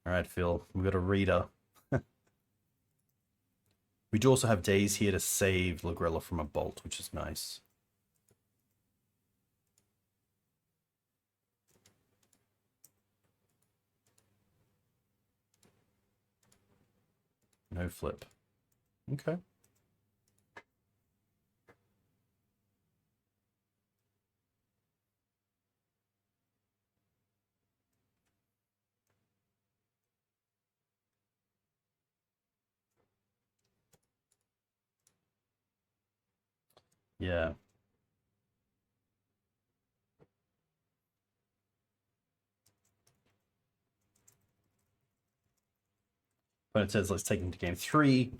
Alright, Phil, we've got a reader. We do also have Daze here to save Ligrella from a bolt, which is nice. No flip. Okay. Yeah. But it says let's take him to game 3.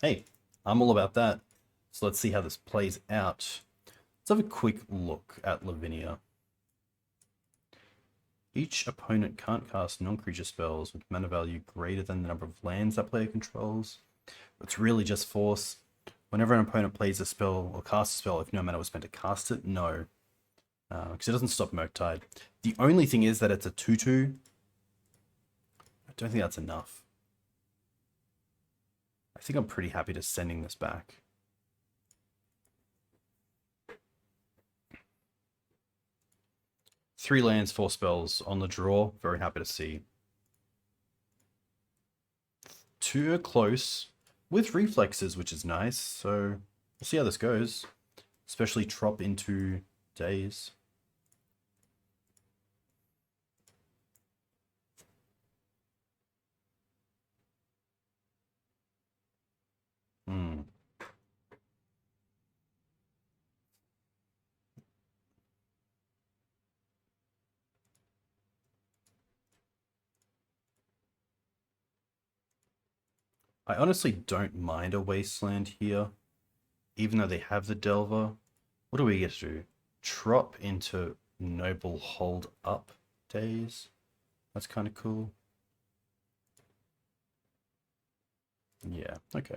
Hey, I'm all about that. So let's see how this plays out. Let's have a quick look at Lavinia. Each opponent can't cast non-creature spells with mana value greater than the number of lands that player controls. It's really just force. Whenever an opponent plays a spell or casts a spell, if no mana was spent to cast it, no. Because it doesn't stop Murktide. The only thing is that it's a 2/2. I don't think that's enough. I think I'm pretty happy to sending this back. Three lands, 4 spells on the draw. Very happy to see. 2 are close with reflexes, which is nice. So we'll see how this goes. Especially Trop into Daze. I honestly don't mind a wasteland here, even though they have the Delver. What do we get to do? Drop into Noble Hold Up Daze. That's kind of cool. Yeah, okay.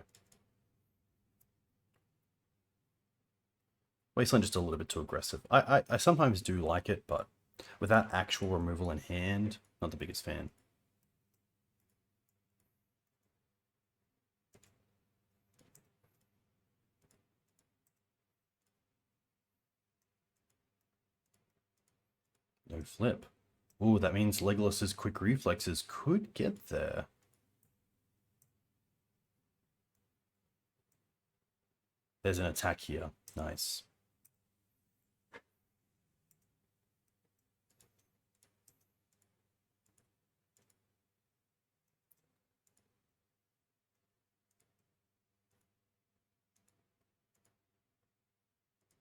Wasteland just a little bit too aggressive. I sometimes do like it, but without actual removal in hand, not the biggest fan. No flip. Ooh, that means Legolas's quick reflexes could get there. There's an attack here. Nice.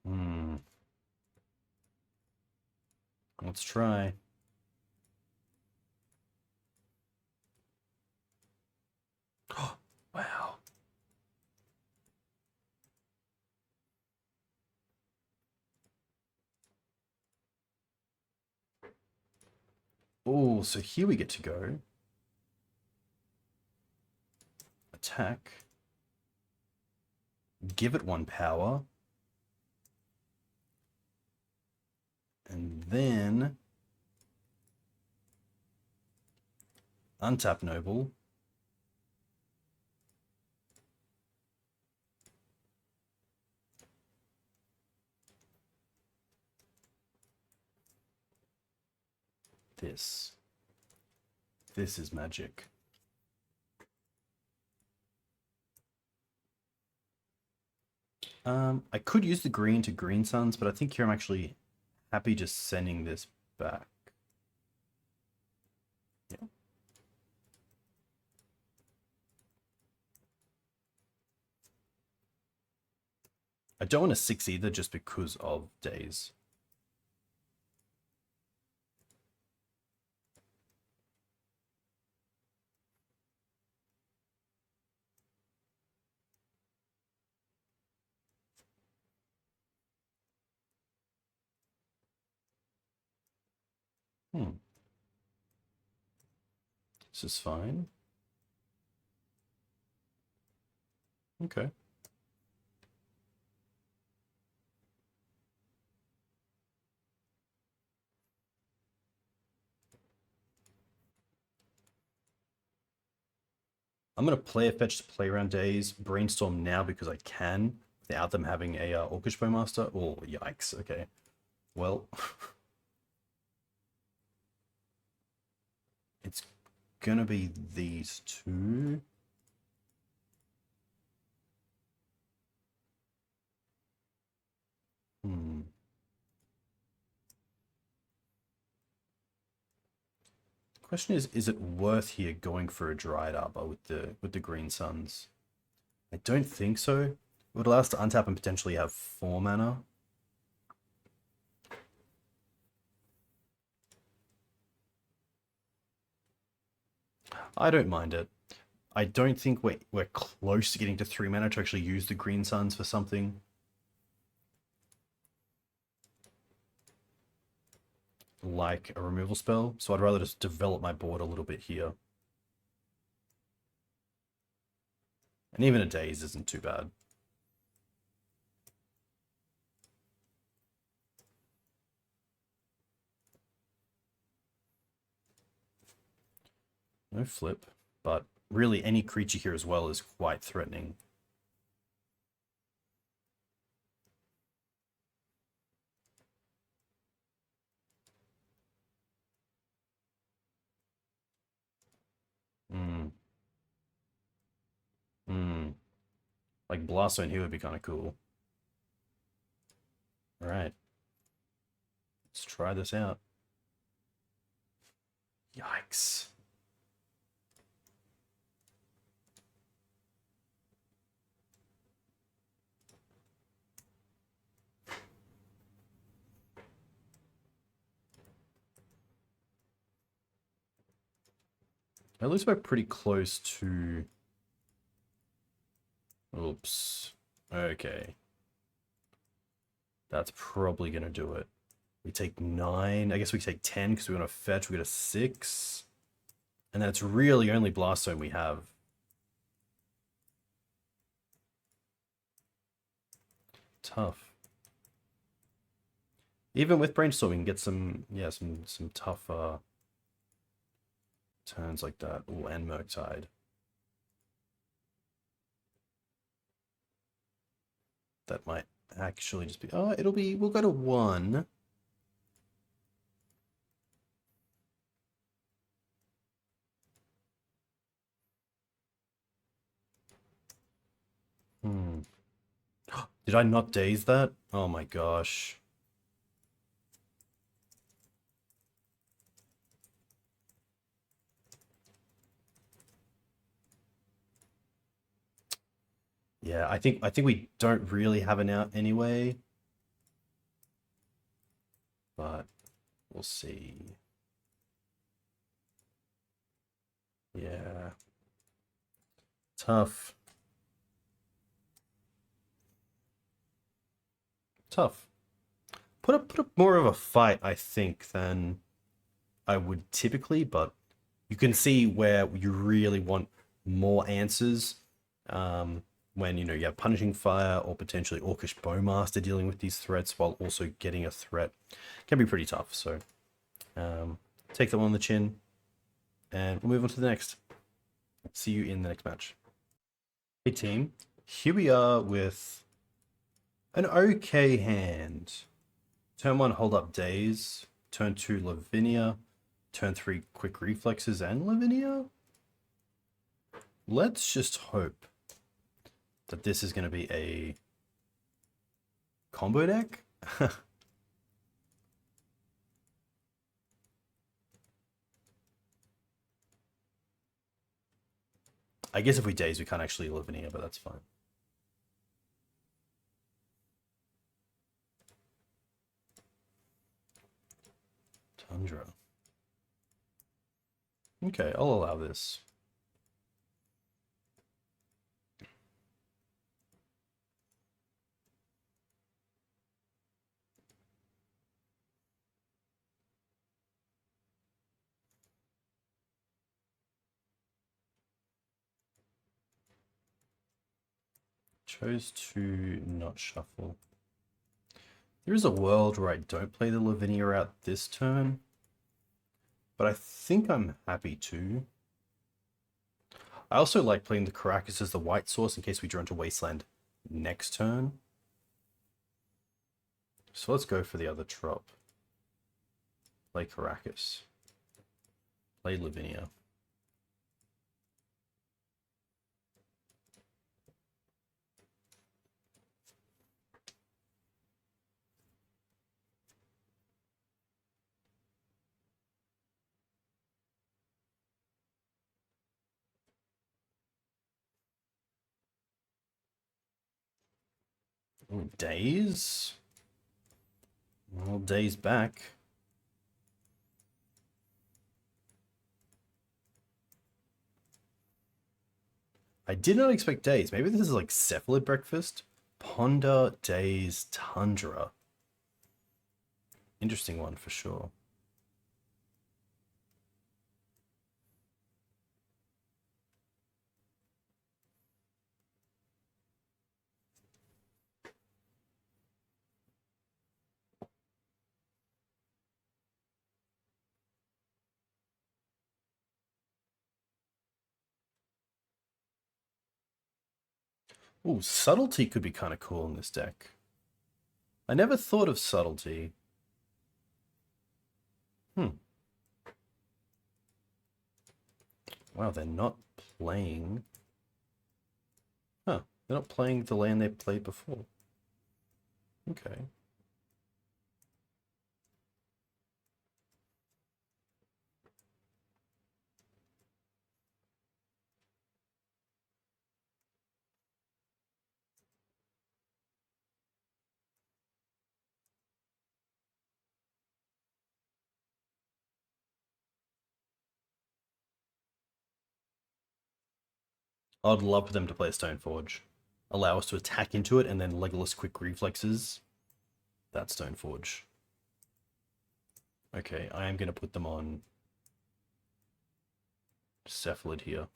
Hmm. Let's try. Wow. Oh, so here we get to go. Attack. Give it 1 power. And then untap Noble. This is magic. I could use the green to Green Suns, but I think here I'm actually happy just sending this back. Yeah. I don't want a 6 either just because of Daze. This is fine. Okay. I'm going to play a fetch to play around Daze, Brainstorm now because I can, without them having a Orcish Bowmaster. Oh, yikes. Okay. Well, it's going to be these two. Question is it worth here going for a Dryad Arbor with the Green Suns? I don't think so. It would allow us to untap and potentially have 4 mana. I don't mind it. I don't think we're close to getting to 3 mana to actually use the Green Suns for something. Like a removal spell, so I'd rather just develop my board a little bit here. And even a Daze isn't too bad. No flip, but really any creature here as well is quite threatening. Like Blast Zone here would be kind of cool. Alright. Let's try this out. Yikes. It looks like we're pretty close to Oops. Okay. That's probably going to do it. We take 9. I guess we take 10 because we want to fetch. We get a 6. And that's really only Blast Zone we have. Tough. Even with Brainstorm, we can get some, yeah, some tough turns like that. Ooh, and Murktide. That might actually just be, oh, it'll be, we'll go to 1. Did I not daze that? Oh my gosh. Yeah, I think we don't really have an out anyway. But we'll see. Yeah. Tough. Tough. Put up more of a fight, I think, than I would typically, but you can see where you really want more answers. When you have Punishing Fire or potentially Orcish Bowmaster dealing with these threats while also getting a threat can be pretty tough. So take that one on the chin, and we'll move on to the next. See you in the next match. Hey team, here we are with an okay hand. Turn 1, hold up Daze. Turn 2, Lavinia. Turn 3, Quick Reflexes and Lavinia. Let's just hope that this is going to be a combo deck. I guess if we Daze, we can't actually Lavinia, but that's fine. Tundra. Okay, I'll allow this. Chose to not shuffle. There is a world where I don't play the Lavinia out this turn, but I think I'm happy to. I also like playing the Karakas as the white source in case we draw into Wasteland next turn. So let's go for the other trop. Play Karakas. Play Lavinia. Ooh, Daze? Well, Daze back. I did not expect Daze. Maybe this is like Cephalid breakfast. Ponder, Daze, Tundra. Interesting one for sure. Ooh, Subtlety could be kind of cool in this deck. I never thought of Subtlety. Wow, they're not playing... Huh, they're not playing the land they played before. Okay. I'd love for them to play Stoneforge. allow us to attack into it and then Legolas quick reflexes. That's Stoneforge. Okay, I am going to put them on Cephalid here.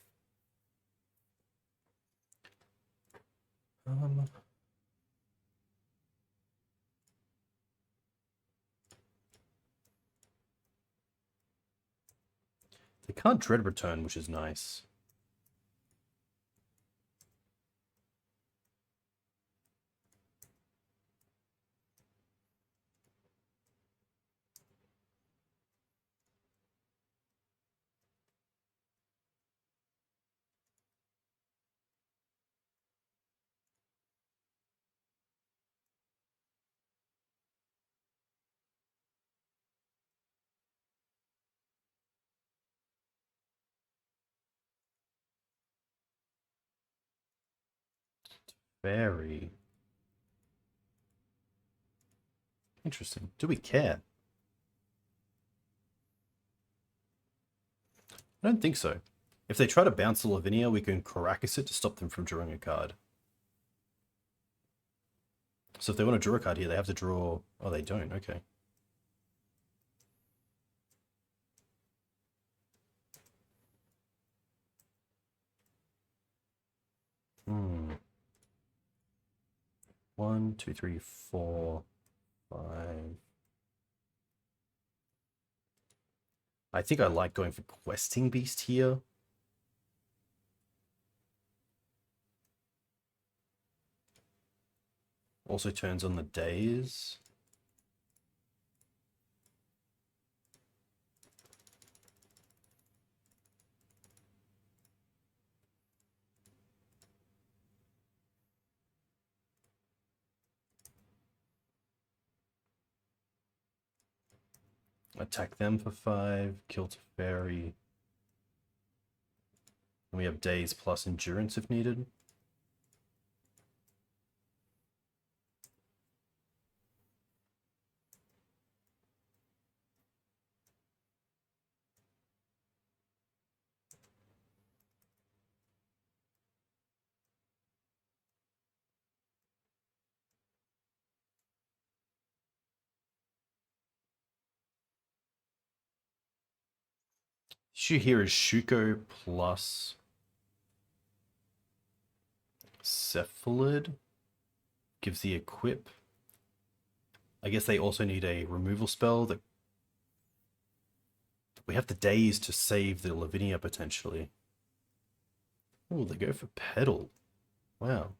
They can't Dread Return, which is nice. Very interesting. Do we care? I don't think so. If they try to bounce the Lavinia, we can Karakas it to stop them from drawing a card. So if they want to draw a card here, they have to draw... Oh, they don't. Okay. Hmm. 1, 2, 3, 4, 5. I think I like going for Questing Beast here. Also turns on the Daze. Attack them for 5, kill Teferi. And we have Daze plus Endurance if needed. Issue here is Shuko plus Cephalid. Gives the equip. I guess they also need a removal spell that we have the Daze to save the Lavinia potentially. Oh, they go for Pedal. Wow.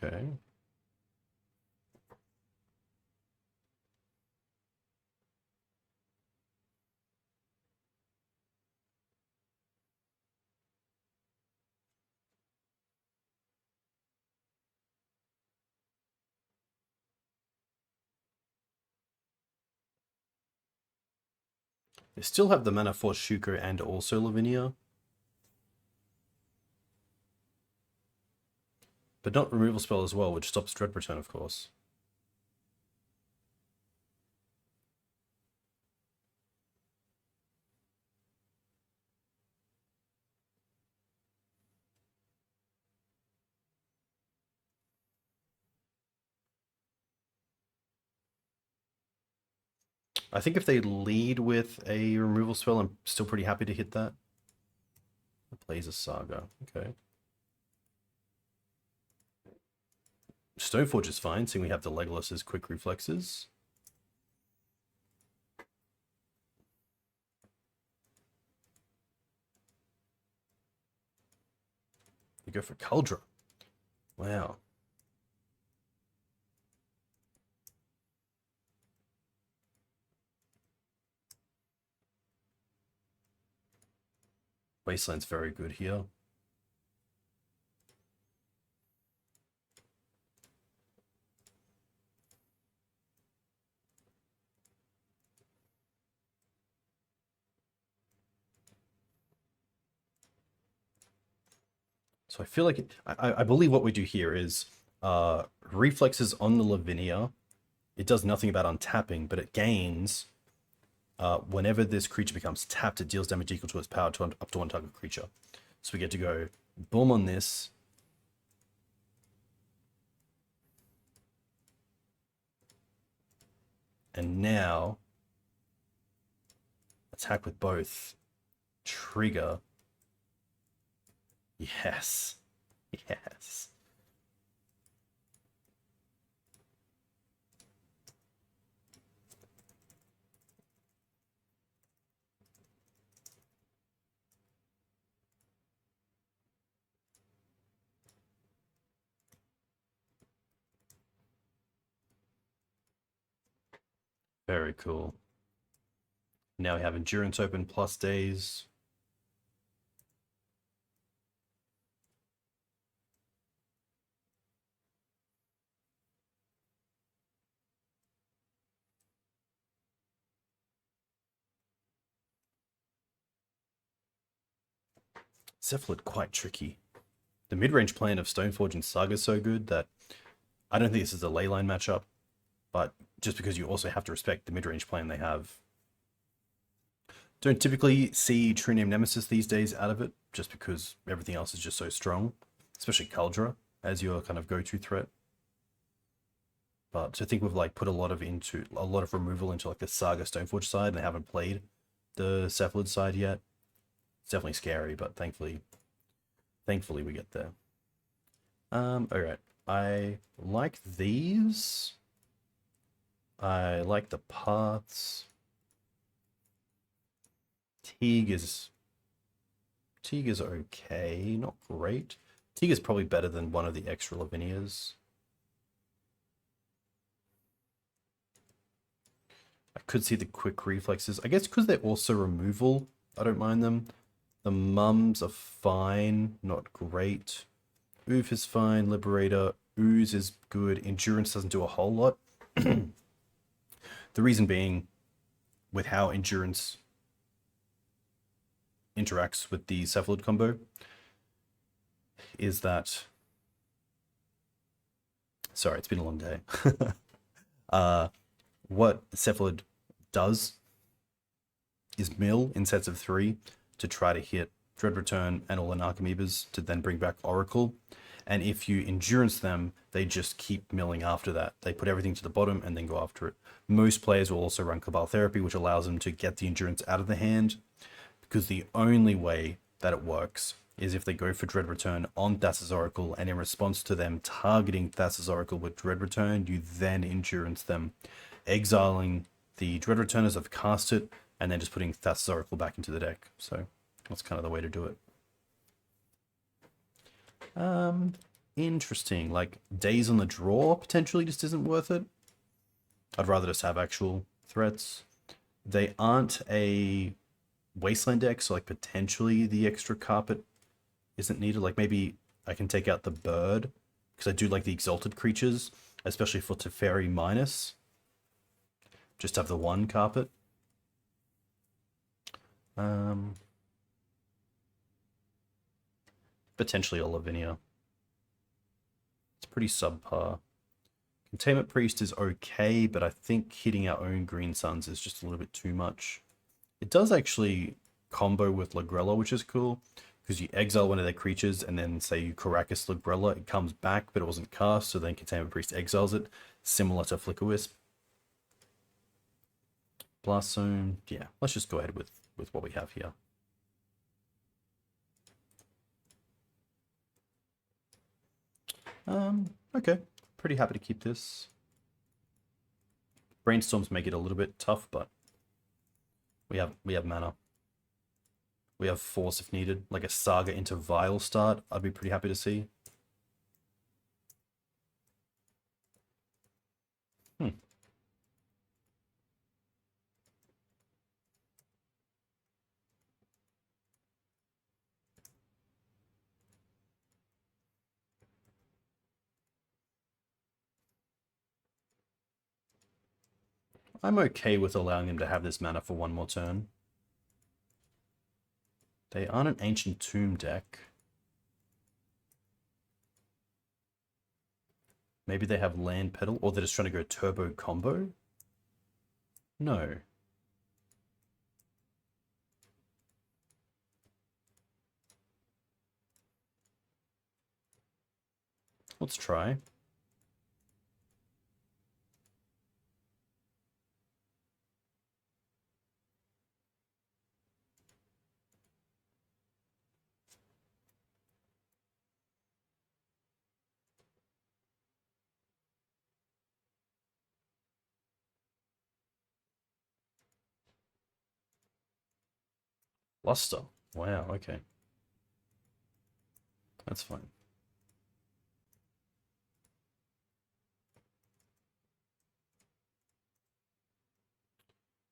Okay. They still have the mana for Shuko and also Lavinia. But not removal spell as well, which stops Dread Return, of course. I think if they lead with a removal spell, I'm still pretty happy to hit that. Plays a Saga. Okay. Stoneforge is fine, seeing we have the Legolas's quick reflexes. We go for Cauldron. Wow. Wasteland's very good here. So I feel like I believe what we do here is reflexes on the Lavinia. It does nothing about untapping, but it gains whenever this creature becomes tapped, it deals damage equal to its power to up to one target creature. So we get to go boom on this. And now attack with both. Trigger. Yes. Yes. Very cool. Now we have Endurance open plus Daze. Cephalid quite tricky. The mid-range plan of Stoneforge and Saga is so good that I don't think this is a leyline matchup, but just because you also have to respect the mid-range plan they have. Don't typically see True Name Nemesis these days out of it, just because everything else is just so strong, especially Caldra as your kind of go-to threat. But I think we've like put a lot of removal into like the Saga Stoneforge side, and they haven't played the Cephalid side yet. It's definitely scary, but thankfully we get there. Alright. I like these. I like the paths. Teeg is okay, not great. Teeg is probably better than one of the extra Lavinias. I could see the quick reflexes. I guess because they're also removal, I don't mind them. The mums are fine, not great. Ouphe is fine. Liberator. Ooze is good. Endurance doesn't do a whole lot. The reason being, with how Endurance interacts with the Cephalid combo, is that... Sorry, it's been a long day. What Cephalid does is mill in sets of 3 to try to hit Dread Return and all Anarchamoebas to then bring back Oracle. And if you Endurance them, they just keep milling after that. They put everything to the bottom and then go after it. Most players will also run Cabal Therapy, which allows them to get the Endurance out of the hand, because the only way that it works is if they go for Dread Return on Thassa's Oracle, and in response to them targeting Thassa's Oracle with Dread Return, you then Endurance them, exiling the Dread Returners that have cast it, and then just putting Thassa's Oracle back into the deck. So that's kind of the way to do it. Interesting. Like, Daze on the draw potentially just isn't worth it. I'd rather just have actual threats. They aren't a Wasteland deck, so like potentially the extra carpet isn't needed. Like maybe I can take out the bird, because I do like the exalted creatures, especially for Teferi minus. Just have the one carpet. Potentially a Lavinia. It's pretty subpar. Containment Priest is okay, but I think hitting our own Green Suns is just a little bit too much. It does actually combo with Lagrella, which is cool, because you exile one of their creatures, and then say you Karakas Lagrella, it comes back, but it wasn't cast, so then Containment Priest exiles it, similar to Flicker Wisp. Blast Zone, yeah, let's just go ahead with what we have here. Okay, pretty happy to keep this. Brainstorms make it a little bit tough, but we have mana. We have Force if needed, like a Saga into Vile start. I'd be pretty happy to see. I'm okay with allowing them to have this mana for one more turn. They aren't an Ancient Tomb deck. Maybe they have land pedal, or they're just trying to go turbo combo? No. Let's try. Luster. Wow, okay. That's fine.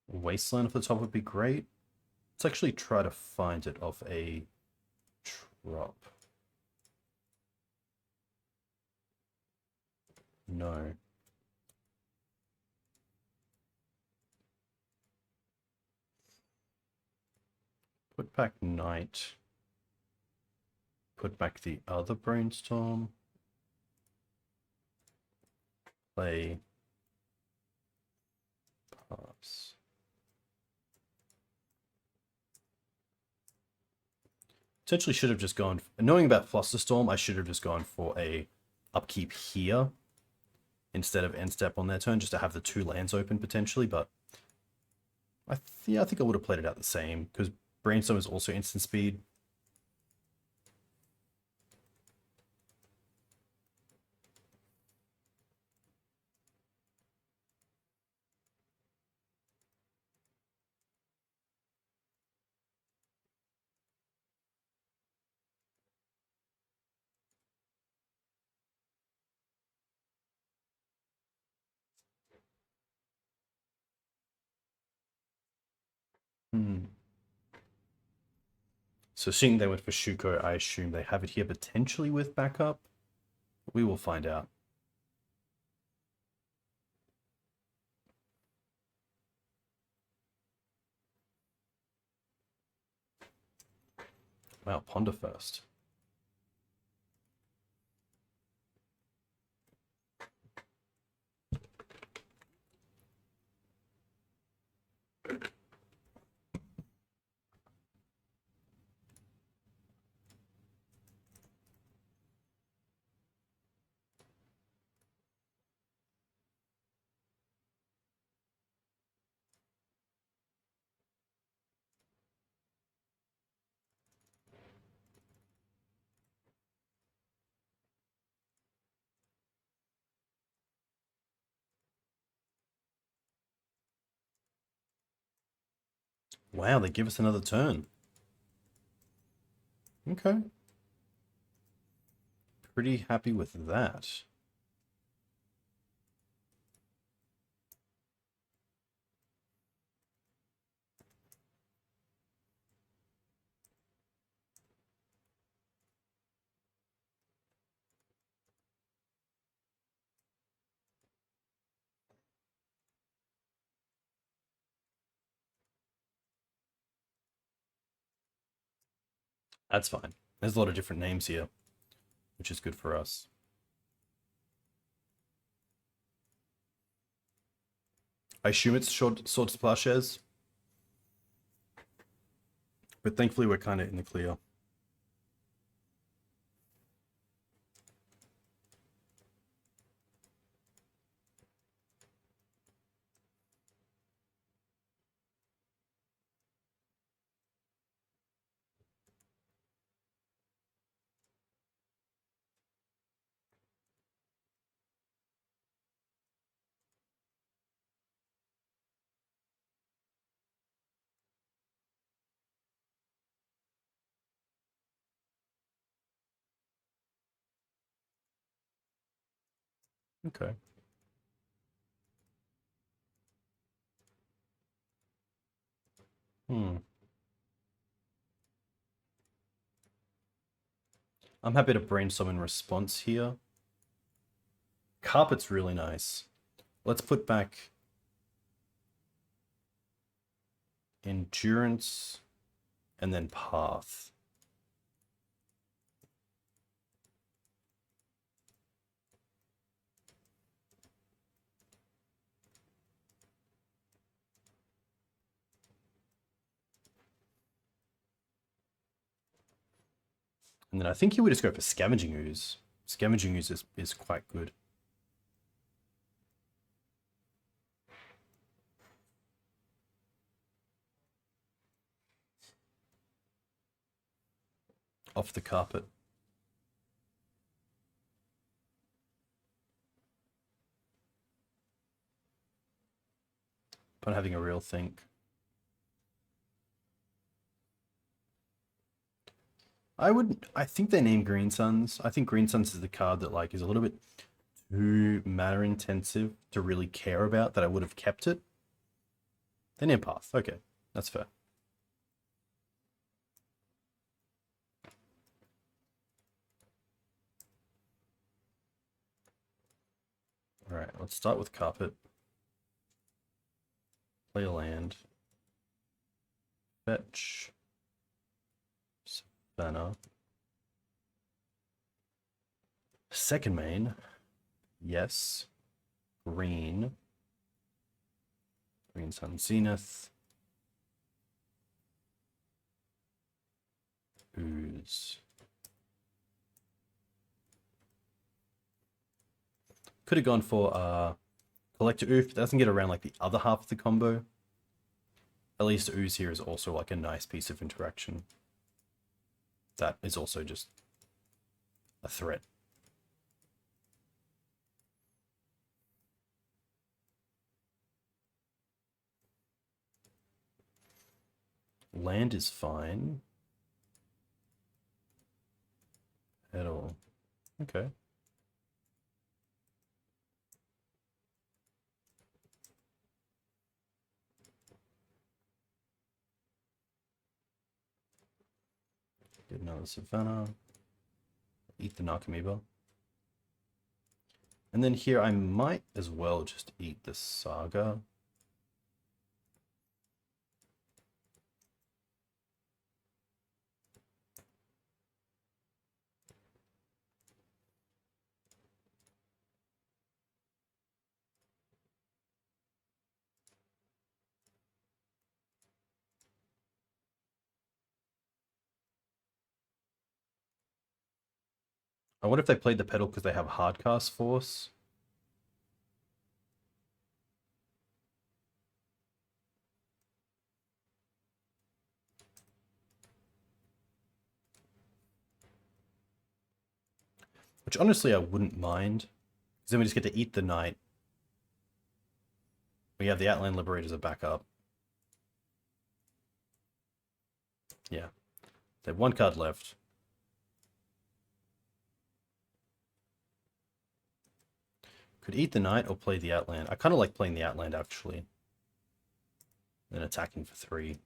Wasteland off the top would be great. Let's actually try to find it off a drop. No. Put back Night. Put back the other Brainstorm. Play. Pass. Potentially should have just gone, knowing about Flusterstorm, I should have just gone for a upkeep here instead of end step on their turn, just to have the 2 lands open potentially, but I think I would have played it out the same, because Brainstorm is also instant speed. So seeing they went for Shuko, I assume they have it here potentially with backup. We will find out. Wow, Ponder first. Wow, they give us another turn. Okay. Pretty happy with that. That's fine. There's a lot of different names here, which is good for us. I assume it's Swords to Plowshares, but thankfully we're kind of in the clear. Okay. I'm happy to brainstorm in response here. Carpet's really nice. Let's put back Endurance and then Path. And then I think he would just go for Scavenging Ooze. Scavenging Ooze is quite good. Off the carpet. Upon having a real think. I think they name Green Suns. I think Green Suns is the card that like is a little bit too mana intensive to really care about, that I would have kept it. They name Path. Okay, that's fair. Alright, let's start with Carpet. Play a land. Fetch. Savannah. Second main. Yes. Green. Green Sun Zenith. Ooze. Could have gone for Collector Ouphe. Doesn't get around like the other half of the combo. At least Ooze here is also like a nice piece of interaction. That is also just a threat. Land is fine. At all. Okay. Get another Savannah. Eat the Narcomoeba. And then here I might as well just eat the Saga. I wonder if they played the pedal because they have Hardcast Force. Which honestly I wouldn't mind. Because then we just get to eat the night. We have the Outland Liberator as a backup. Yeah. They have one card left. Could eat the night or play the Outland. I kind of like playing the Outland actually. Then attacking for 3.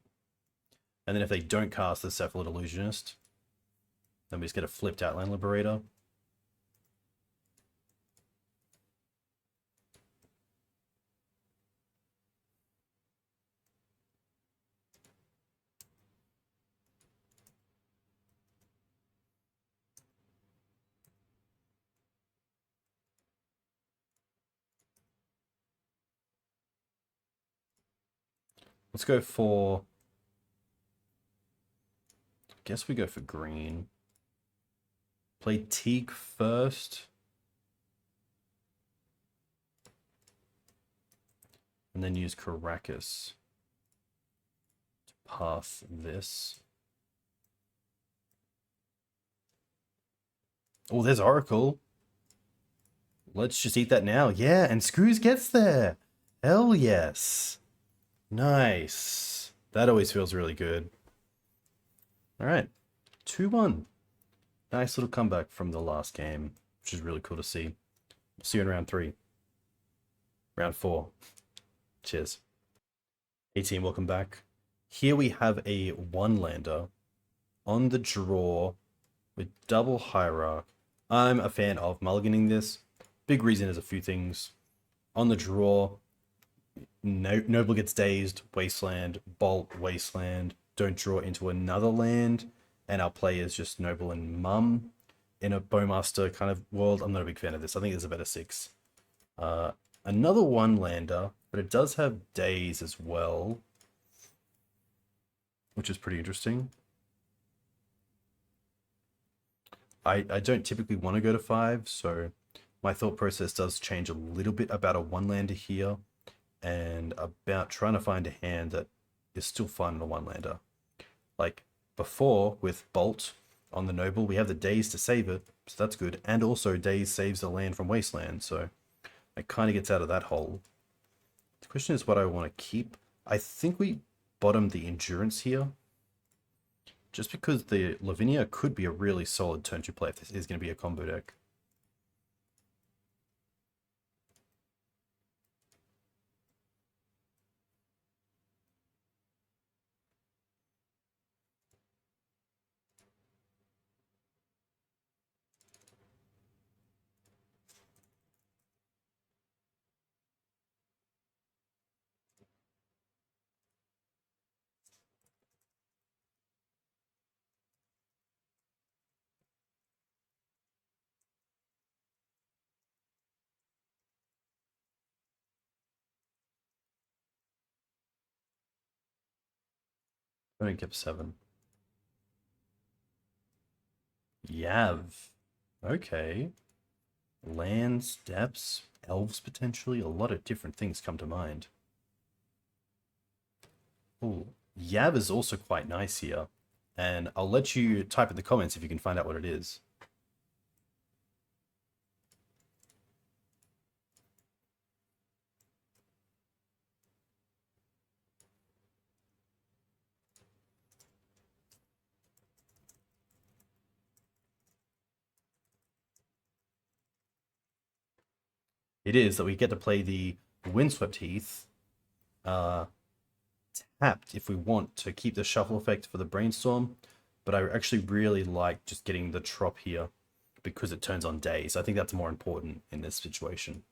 And then if they don't cast the Cephalid Illusionist, then we just get a flipped Outland Liberator. Let's go for... I guess we go for green. Play Teeg first. And then use Karakas to path this. Oh, there's Oracle. Let's just eat that now. Yeah, and Screws gets there. Hell yes. Nice. That always feels really good. All right. 2-1. Nice little comeback from the last game, which is really cool to see. See you in round 3. Round 4. Cheers. Hey team, welcome back. Here we have a 1-lander on the draw with double Hierarch. I'm a fan of mulliganing this. Big reason is a few things. On the draw, Noble gets dazed, Wasteland, Bolt, Wasteland, don't draw into another land, and our play is just Noble and Mum. In a Bowmaster kind of world, I'm not a big fan of this. I think there's a better 6. Another 1-lander, but it does have Daze as well, which is pretty interesting. I don't typically want to go to 5, so my thought process does change a little bit about a 1-lander here, and about trying to find a hand that is still fun in a 1-lander. Like before, with Bolt on the Noble, we have the Daze to save it, so that's good, and also Daze saves the land from Wasteland, so it kind of gets out of that hole. The question is what I want to keep. I think we bottom the Endurance here, just because the Lavinia could be a really solid turn 2 play if this is going to be a combo deck. I think kept 7. Yav. Okay. Lands, depths, elves potentially. A lot of different things come to mind. Ooh. Yav is also quite nice here. And I'll let you type in the comments if you can find out what it is. It is that we get to play the Windswept Heath tapped if we want to keep the shuffle effect for the Brainstorm, but I actually really like just getting the Trop here because it turns on Daze. I think that's more important in this situation.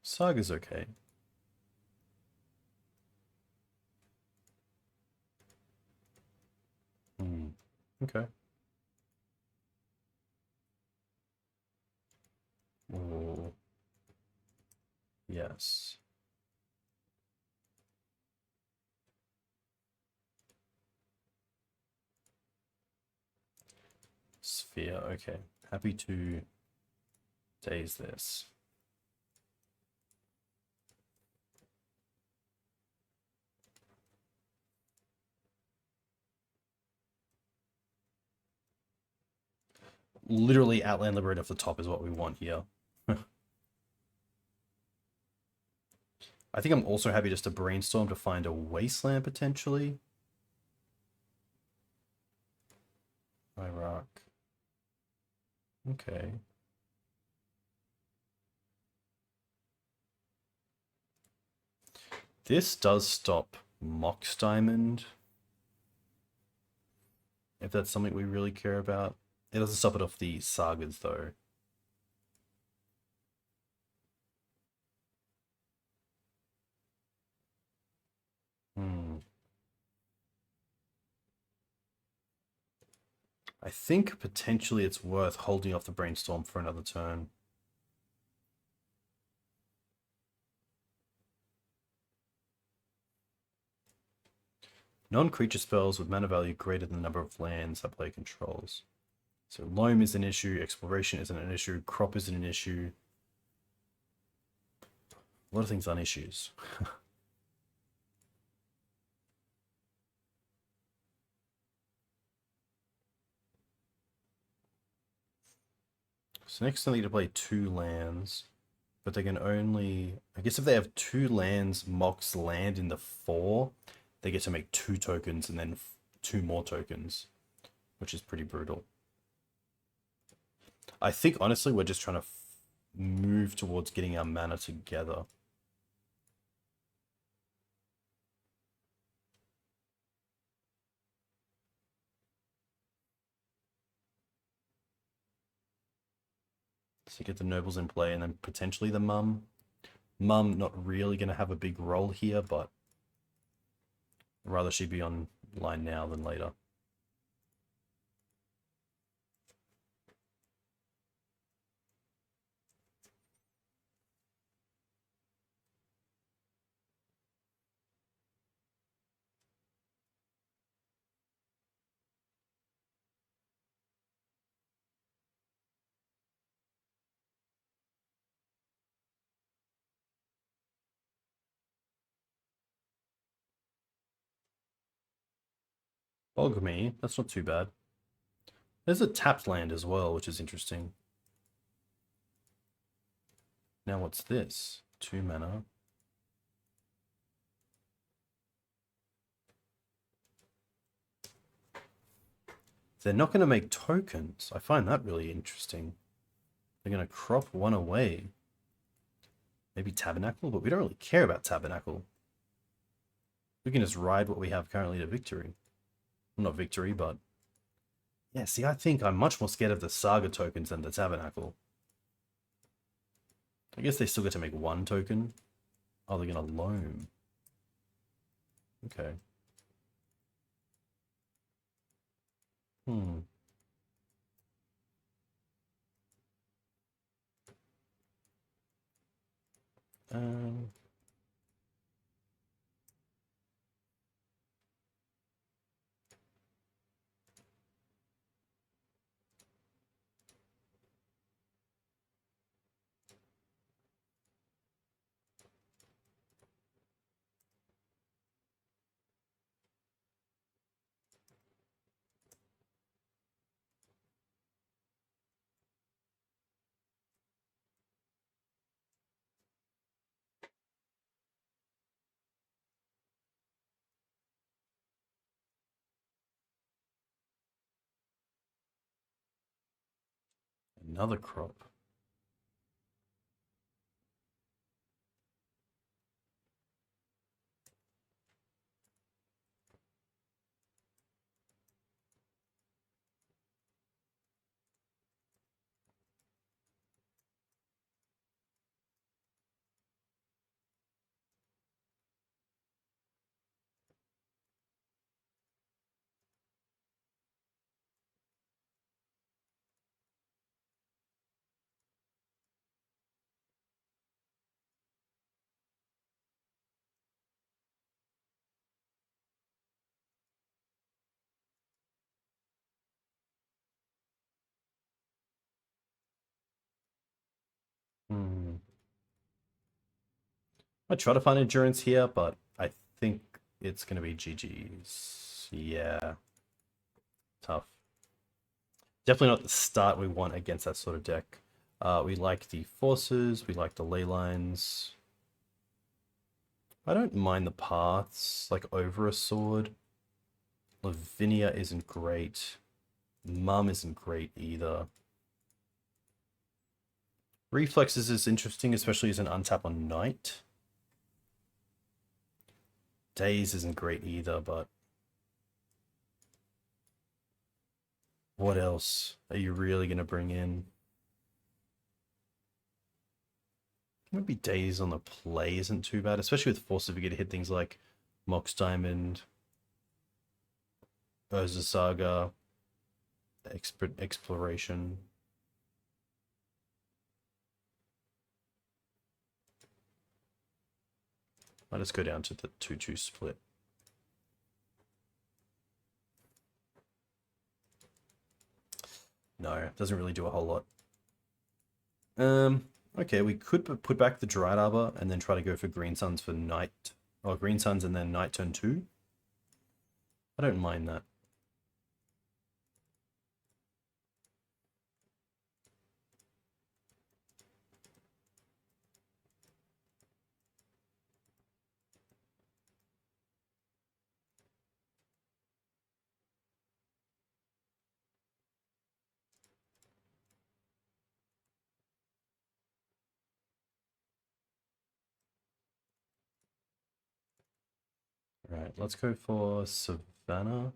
Saga's okay. Okay. Ooh. Yes. Sphere, okay. Happy to Daze this. Literally Outland Liberator off the top is what we want here. I think I'm also happy just to Brainstorm to find a Wasteland potentially. Hierarch. Okay. This does stop Mox Diamond, if that's something we really care about. It doesn't stop it off the Sagas though. I think potentially it's worth holding off the Brainstorm for another turn. Non-creature spells with mana value greater than the number of lands that player controls. So Loam is an issue, Exploration isn't an issue, Crop isn't an issue. A lot of things aren't issues. So next they need to play 2 lands, but they can only... I guess if they have 2 lands, Mox land in the 4, they get to make 2 tokens and then 2 more tokens, which is pretty brutal. I think, honestly, we're just trying to move towards getting our mana together. So get the nobles in play and then potentially the mum. Mum not really going to have a big role here, but rather she be on line now than later. Bog me. That's not too bad. There's a tapped land as well, which is interesting. Now what's this? 2 mana. They're not going to make tokens. I find that really interesting. They're going to crop one away. Maybe Tabernacle, but we don't really care about Tabernacle. We can just ride what we have currently to victory. Well, not victory, but... Yeah, see, I think I'm much more scared of the Saga tokens than the Tabernacle. I guess they still get to make 1 token. Oh, they're going to loam. Okay. Hmm. Um... Another crop. Hmm. I try to find endurance here, but I think it's going to be GG's. Yeah. Tough. Definitely not the start we want against that sort of deck. We like the forces, we like the ley lines. I don't mind the paths, like over a sword. Lavinia isn't great. Mum isn't great either. Reflexes is interesting, especially as an untap on Knight. Daze isn't great either, but... What else are you really going to bring in? Maybe Daze on the play isn't too bad, especially with Force of Vigor to hit things like Mox Diamond, Urza Saga, Exploration. I'll just go down to the 2-2 split. No, it doesn't really do a whole lot. Okay, we could put back the Dryad Arbor and then try to go for Green Suns for Night. Or Green Suns and then Night turn 2. I don't mind that. Alright, let's go for Savannah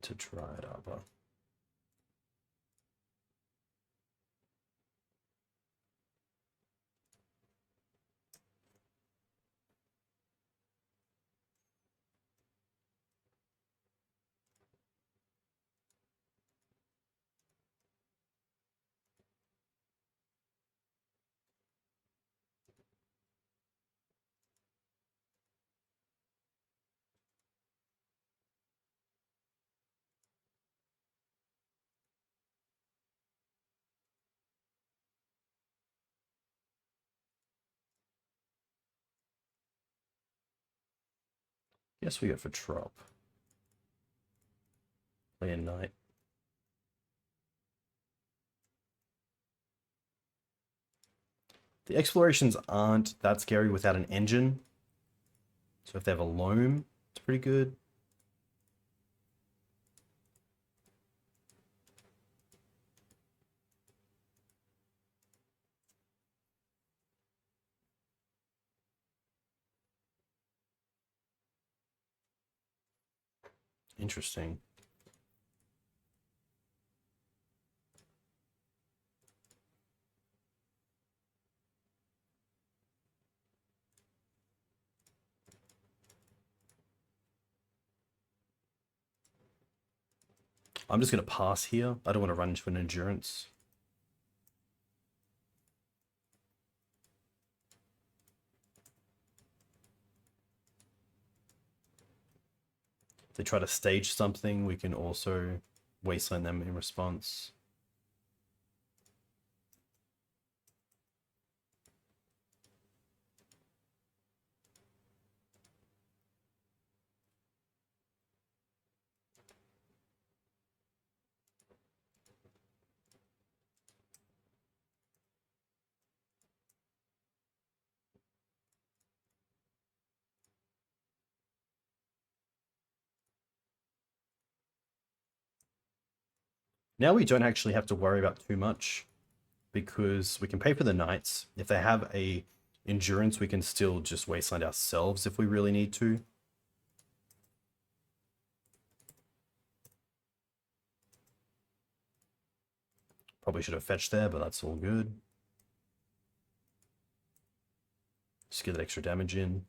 to Dryad Arbor. Guess we go for Trop. Play a knight. The explorations aren't that scary without an engine. So if they have a loam, it's pretty good. Interesting. I'm just going to pass here. I don't want to run into an endurance. If they try to stage something, we can also wasteland them in response. Now we don't actually have to worry about too much because we can pay for the knights. If they have a endurance, we can still just wasteland ourselves if we really need to. Probably should have fetched there, but that's all good. Just get that extra damage in.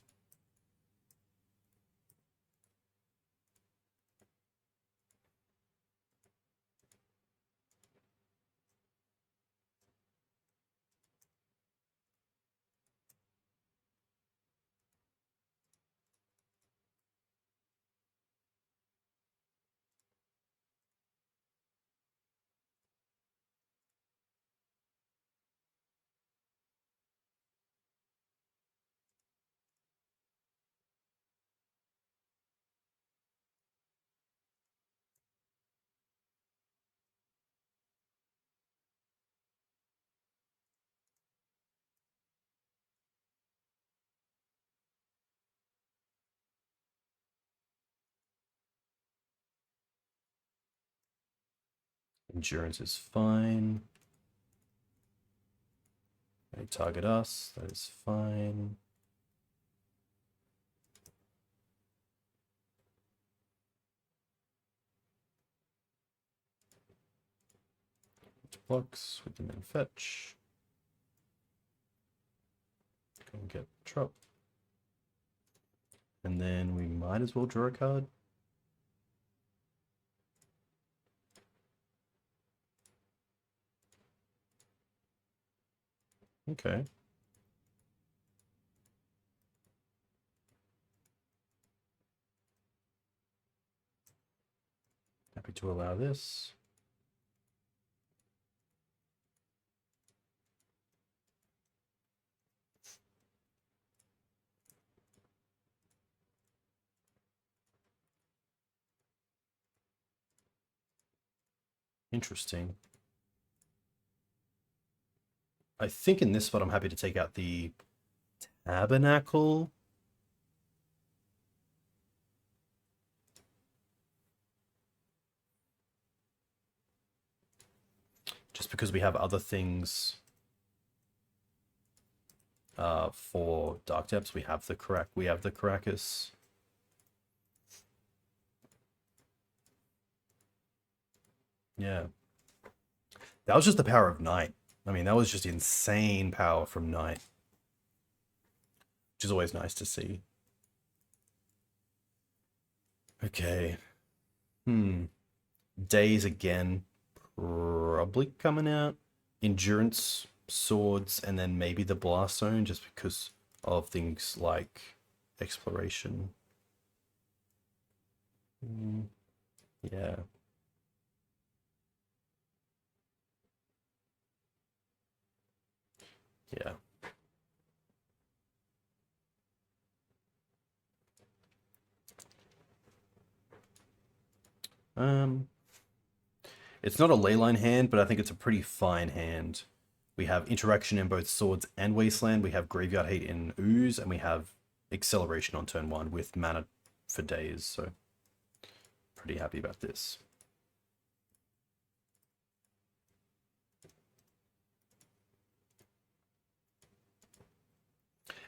Endurance is fine. They target us, that is fine. Blocks, we can then fetch. Go and get Trop. And then we might as well draw a card. Okay. Happy to allow this. Interesting. I think in this spot I'm happy to take out the Tabernacle. Just because we have other things for Dark Depths. We have the Karakas. Yeah. That was just the power of Night. I mean, that was just insane power from Night. Which is always nice to see. Okay. Daze again. Probably coming out. Endurance, swords, and then maybe the Blast Zone, just because of things like exploration. Yeah. Yeah. It's not a leyline hand, but I think it's a pretty fine hand. We have interaction in both Swords and Wasteland. We have Graveyard Hate in Ooze, and we have Acceleration on turn 1 with mana for Daze. So pretty happy about this.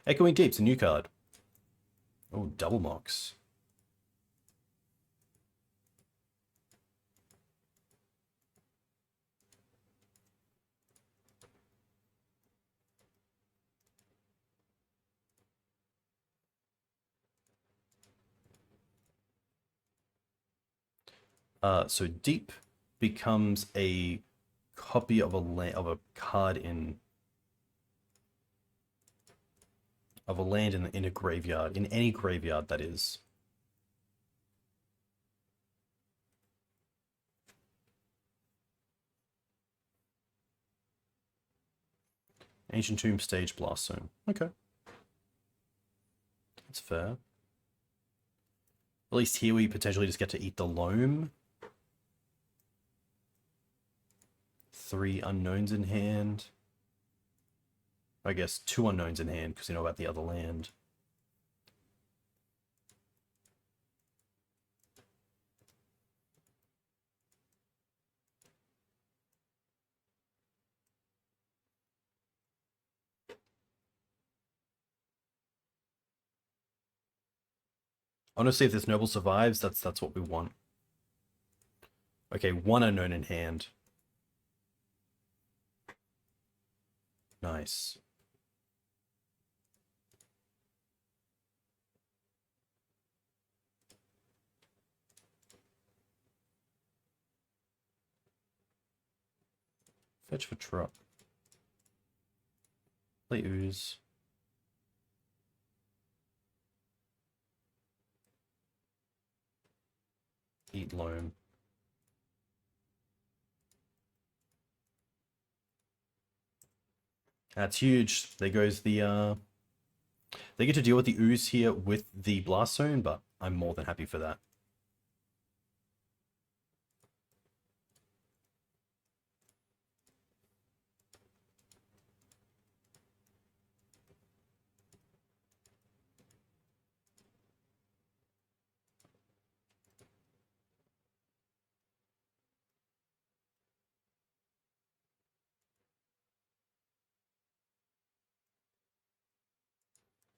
Echoing Deep's a new card. Oh, double mocks. So Deep becomes a copy of a card in of a land in a graveyard, in any graveyard that is. Ancient Tomb, Stage, Blast Zone. Okay. That's fair. At least here we potentially just get to eat the loam. 3 unknowns in hand. I guess 2 unknowns in hand because you know about the other land. Honestly, if this Noble survives, that's what we want. Okay, 1 unknown in hand. Nice. Fetch for Trap. Play Ooze. Eat Loam. That's huge. There goes the they get to deal with the Ooze here with the Blast Zone, but I'm more than happy for that.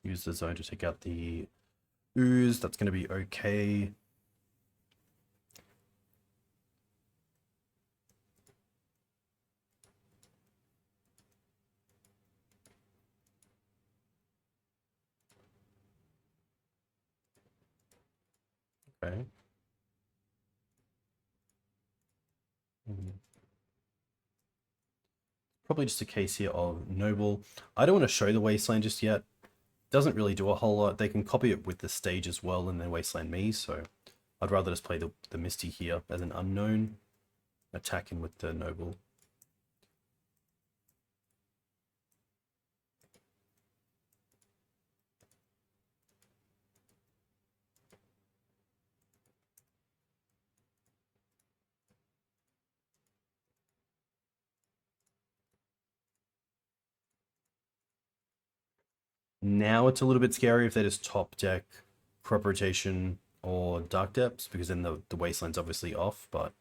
Use the zone to take out the Ooze. That's going to be okay. Okay. Probably just a case here of Noble. I don't want to show the Wasteland just yet. Doesn't really do a whole lot. They can copy it with the stage as well and then Wasteland me, so I'd rather just play the Misty here as an unknown, attacking with the Noble. Now it's a little bit scary if they just top deck Crop Rotation or Dark Depths, because then the Wasteland's obviously off, but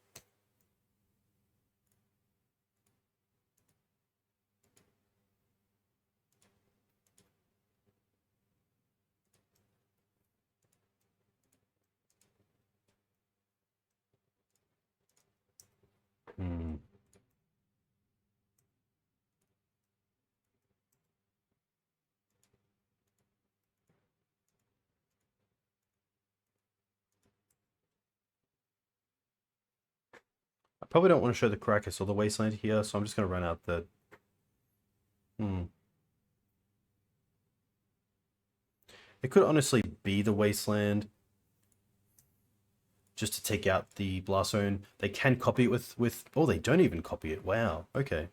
I probably don't want to show the Karakas or the Wasteland here, so I'm just going to run out the... It could honestly be the Wasteland, just to take out the Blast Zone. They can copy it with... Oh, they don't even copy it. Wow, okay.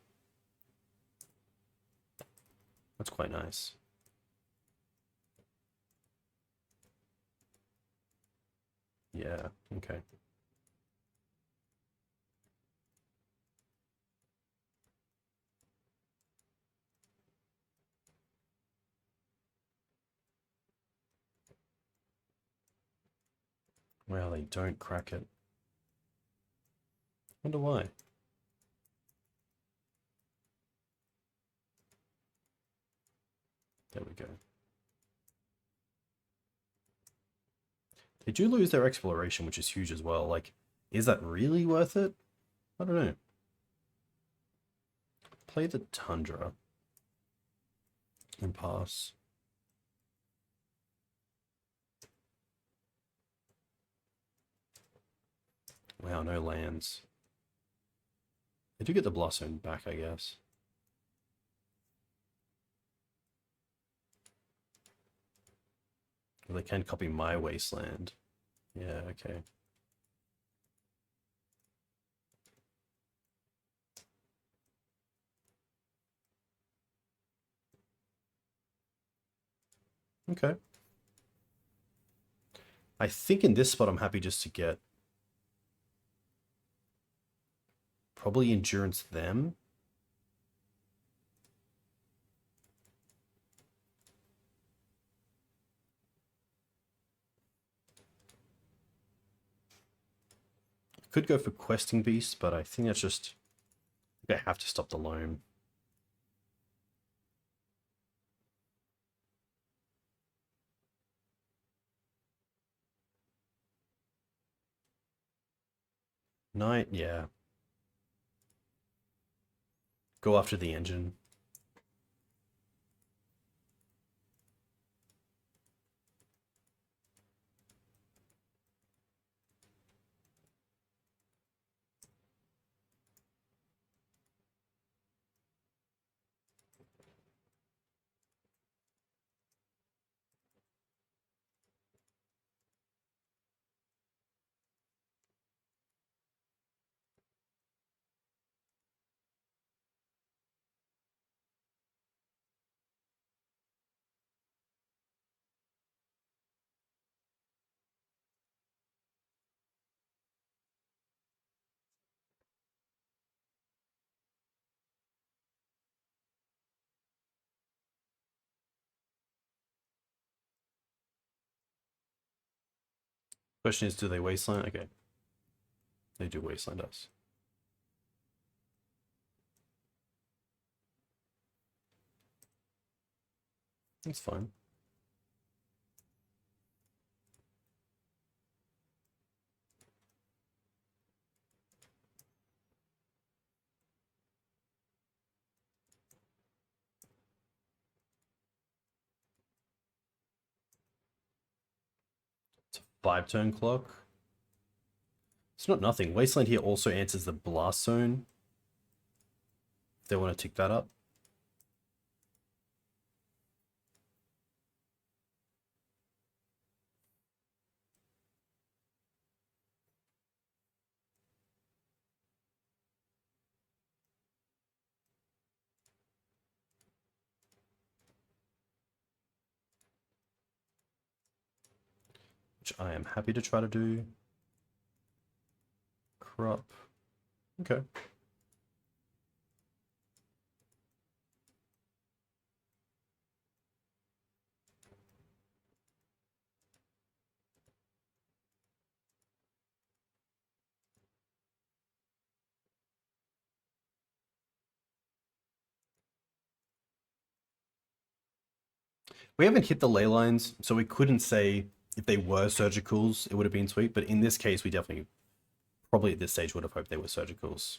That's quite nice. Yeah, okay. Well, they don't crack it. Wonder why. There we go. They do lose their exploration, which is huge as well. Like, is that really worth it? I don't know. Play the Tundra. And pass. Wow, no lands. They do get the Blossom back, I guess. Well, they can copy my Wasteland. Yeah, okay. Okay. I think in this spot I'm happy just to get probably Endurance them. Could go for Questing Beast, but I think that's just... I think I have to stop the loam. Knight, yeah. Go after the engine. Question is, do they Wasteland? Okay. They do Wasteland us. That's fine. It's a 5-turn clock. It's not nothing. Wasteland here also answers the Blast Zone. If they want to tick that up. Which I am happy to try to do. Crop. Okay. We haven't hit the ley lines, so we couldn't say if they were surgicals, it would have been sweet. But in this case, we definitely, probably at this stage, would have hoped they were surgicals.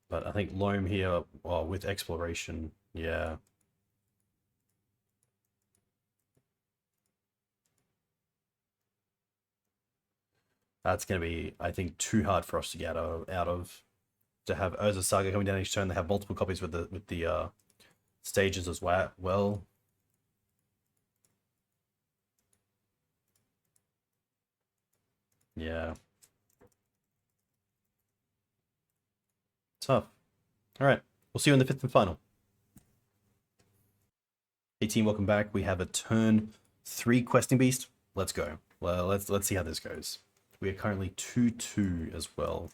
But I think loam here, well, with exploration, yeah. That's going to be, I think, too hard for us to get out of. To have Urza Saga coming down each turn, they have multiple copies with the stages as well. Yeah. Tough. All right, we'll see you in the 5th and final. Hey team, welcome back. We have a turn 3 Questing Beast. Let's go. Well, let's see how this goes. We are currently 2-2 as well,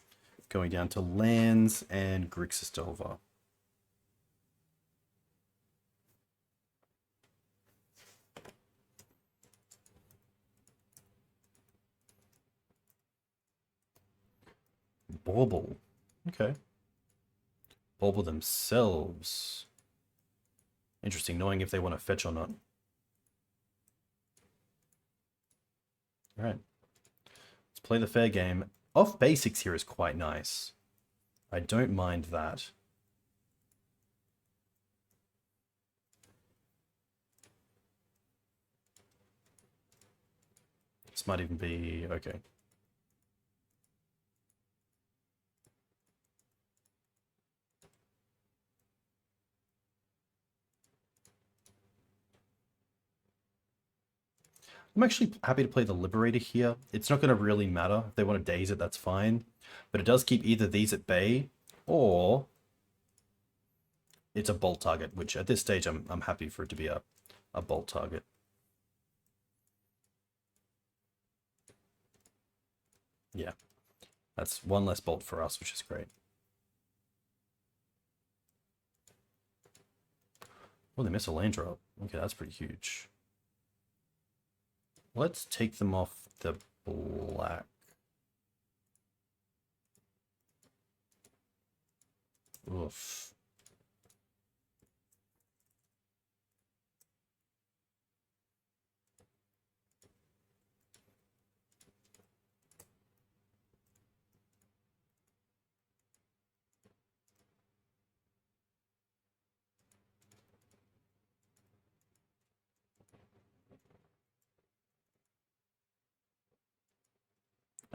going down to lands and Grixis Delver. Bauble. Okay. Bauble themselves. Interesting, knowing if they want to fetch or not. Alright. Let's play the fair game. Off basics here is quite nice. I don't mind that. This might even be... okay. I'm actually happy to play the Liberator here. It's not going to really matter. If they want to Daze it, that's fine. But it does keep either these at bay, or it's a bolt target, which at this stage I'm happy for it to be a bolt target. Yeah, that's one less bolt for us, which is great. Oh, they miss a land drop. Okay, that's pretty huge. Let's take them off the black. Oof.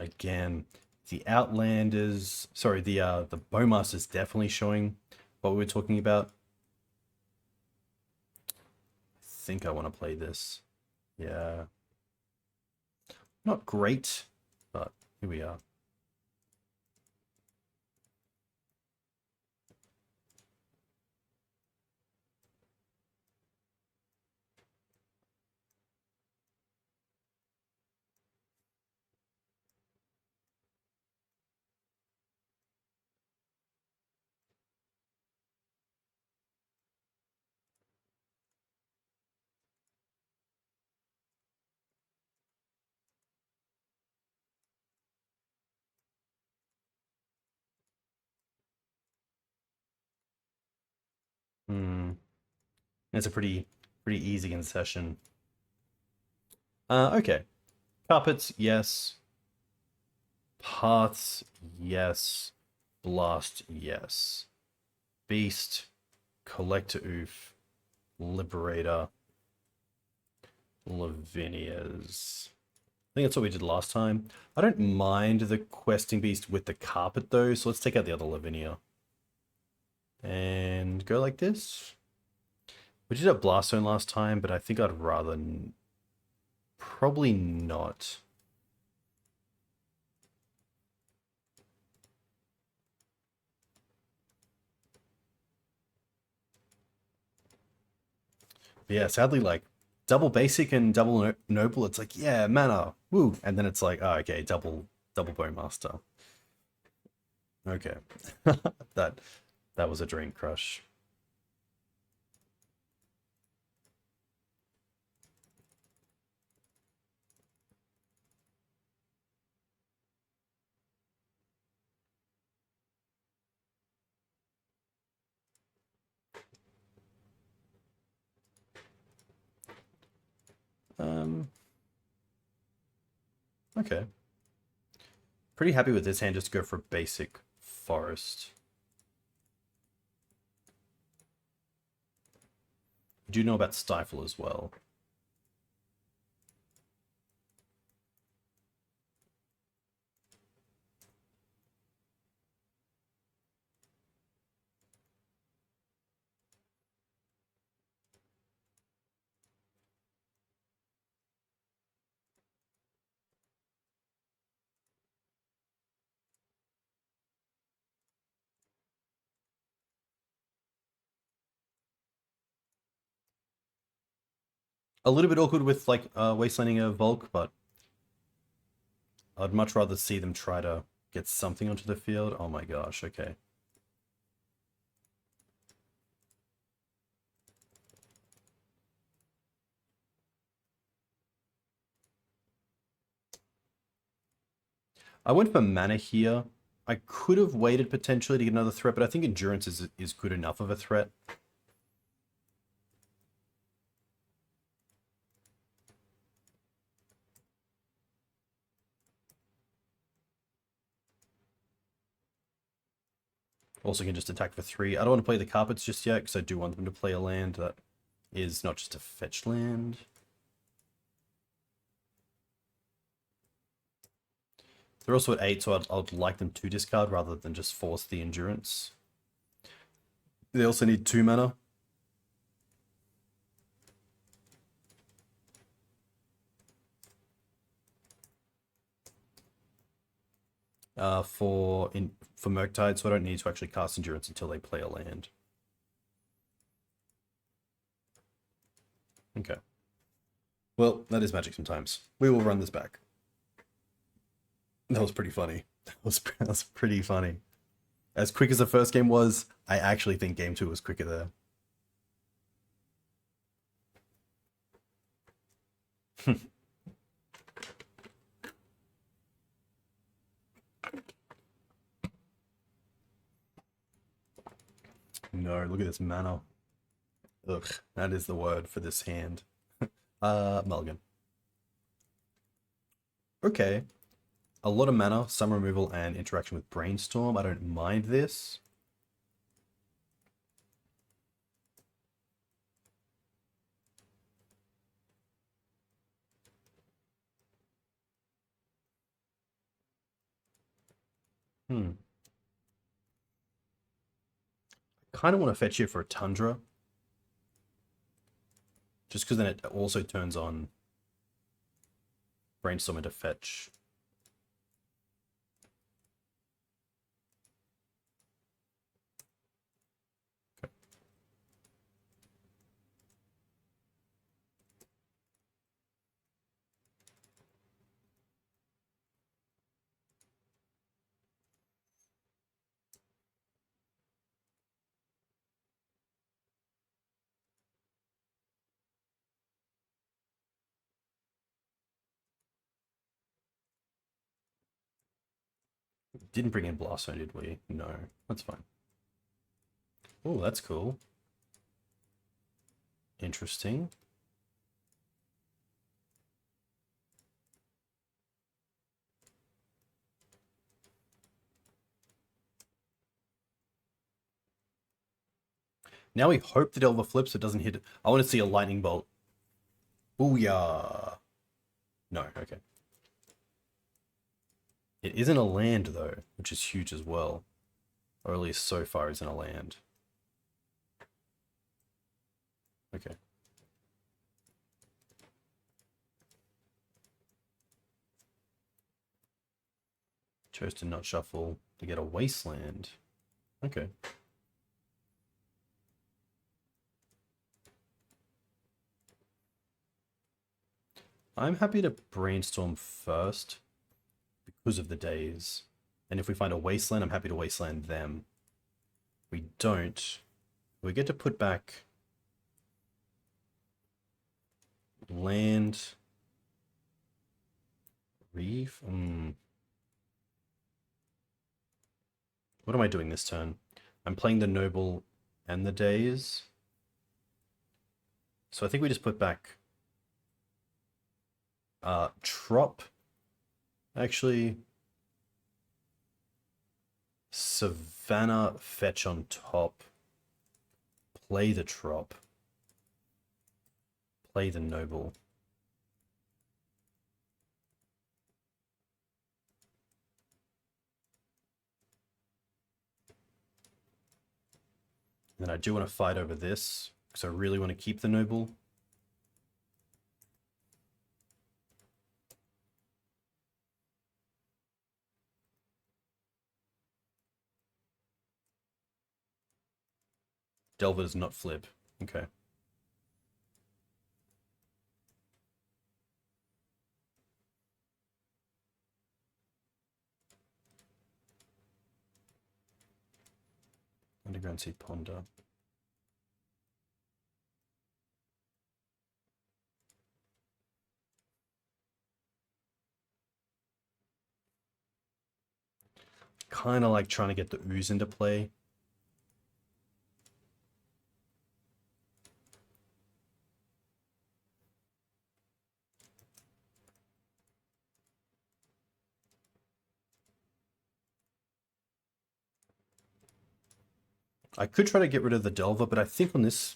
Again, the Outlanders, sorry, the Bowmaster's definitely showing what we were talking about. I think I want to play this. Yeah. Not great, but here we are. It's a pretty easy in session. Okay. Carpets, yes. Paths, yes. Blast, yes. Beast, Collector Ouphe, Liberator, Lavinia's. I think that's what we did last time. I don't mind the Questing Beast with the carpet though, so let's take out the other Lavinia. And go like this. We did have Blast Zone last time, but I think I'd rather... probably not. But yeah, sadly, like, double basic and double noble, it's like, yeah, mana, woo! And then it's like, oh, okay, double Bowmaster. Okay. that was a dream crush. Okay. Pretty happy with this hand, just go for basic forest. I do know about Stifle as well. A little bit awkward with like wastelanding a Volk, but I'd much rather see them try to get something onto the field. Oh my gosh, okay. I went for mana here. I could have waited potentially to get another threat, but I think Endurance is good enough of a threat. Also can just attack for 3. I don't want to play the Carpets just yet, because I do want them to play a land that is not just a fetch land. They're also at 8, so I'd like them to discard rather than just force the Endurance. They also need 2 mana. For Murktide, so I don't need to actually cast Endurance until they play a land. Okay. Well, that is Magic sometimes. We will run this back. That was pretty funny. That was pretty funny. As quick as the first game was, I actually think game 2 was quicker there. No, look at this mana. Ugh, that is the word for this hand. Mulligan. Okay. A lot of mana, some removal, and interaction with Brainstorm. I don't mind this. Kind of want to fetch here for a Tundra. Just because then it also turns on Brainstorm into fetch. Okay. Didn't bring in Blast Zone, did we? No, that's fine. Oh, that's cool. Interesting. Now we hope the Delver flips, it doesn't hit. I want to see a Lightning Bolt. Booyah! No, okay. It isn't a land, though, which is huge as well. Or at least so far isn't a land. Okay. Chose to not shuffle to get a Wasteland. Okay. I'm happy to Brainstorm first because of the Daze. And if we find a Wasteland, I'm happy to Wasteland them. We don't. We get to put back land. Reef? What am I doing this turn? I'm playing the Noble and the Daze. So I think we just put back Trop. Actually, Savannah fetch on top. Play the Trop. Play the Noble. And then I do want to fight over this, because I really want to keep the Noble. Delver does not flip. Okay. Underground Seed Ponder. kind of like trying to get the Ooze into play. I could try to get rid of the Delver, but I think on this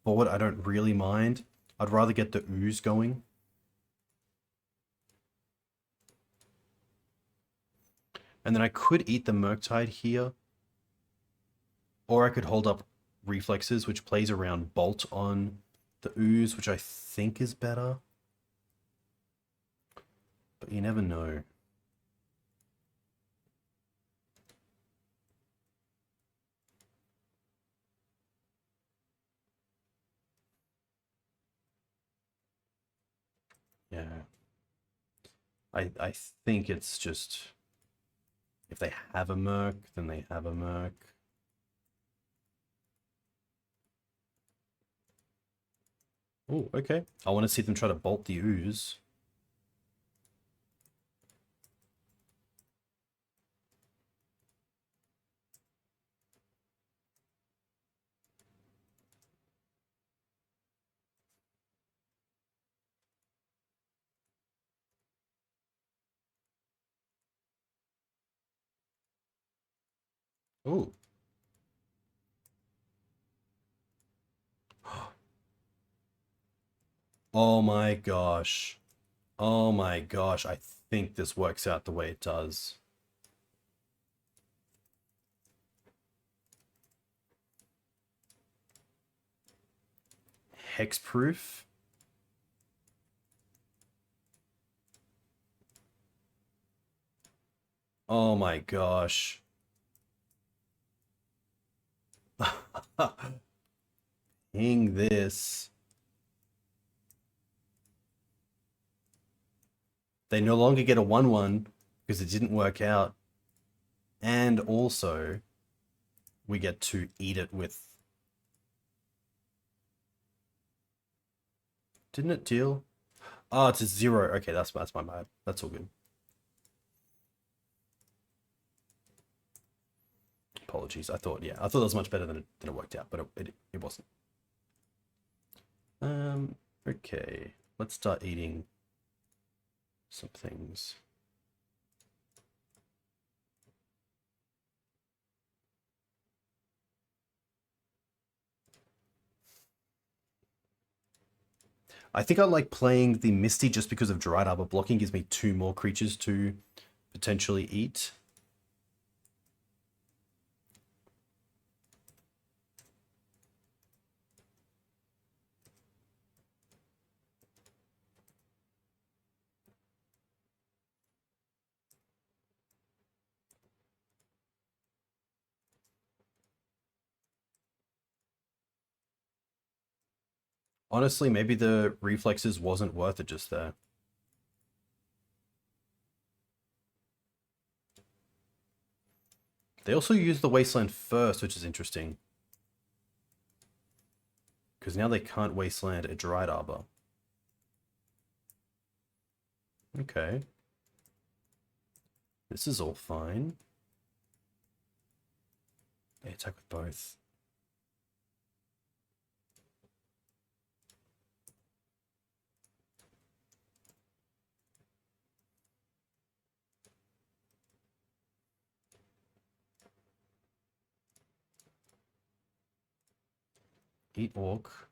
board I don't really mind. I'd rather get the Ooze going. And then I could eat the Murktide here. Or I could hold up Reflexes, which plays around Bolt on the Ooze, which I think is better. But you never know. Yeah. I think it's just... If they have a Merc, then they have a Merc. Oh, okay. I want to see them try to bolt the Ooze. Oh. Oh my gosh. Oh my gosh. I think this works out the way it does. Hexproof. Oh my gosh. Ping this. They no longer get a 1/1 because it didn't work out. And also, we get to eat it with... Didn't it deal? Oh, it's a 0. Okay, that's my bad. That's all good. Apologies. I thought that was much better than it worked out, but it wasn't. Okay. Let's start eating some things. I think I like playing the Misty just because of Dryad Arbor blocking. Gives me 2 more creatures to potentially eat. Honestly, maybe the Reflexes wasn't worth it just there. They also use the Wasteland first, which is interesting. Because now they can't Wasteland a Dryad Arbor. Okay. This is all fine. They attack with both. Eat Orc.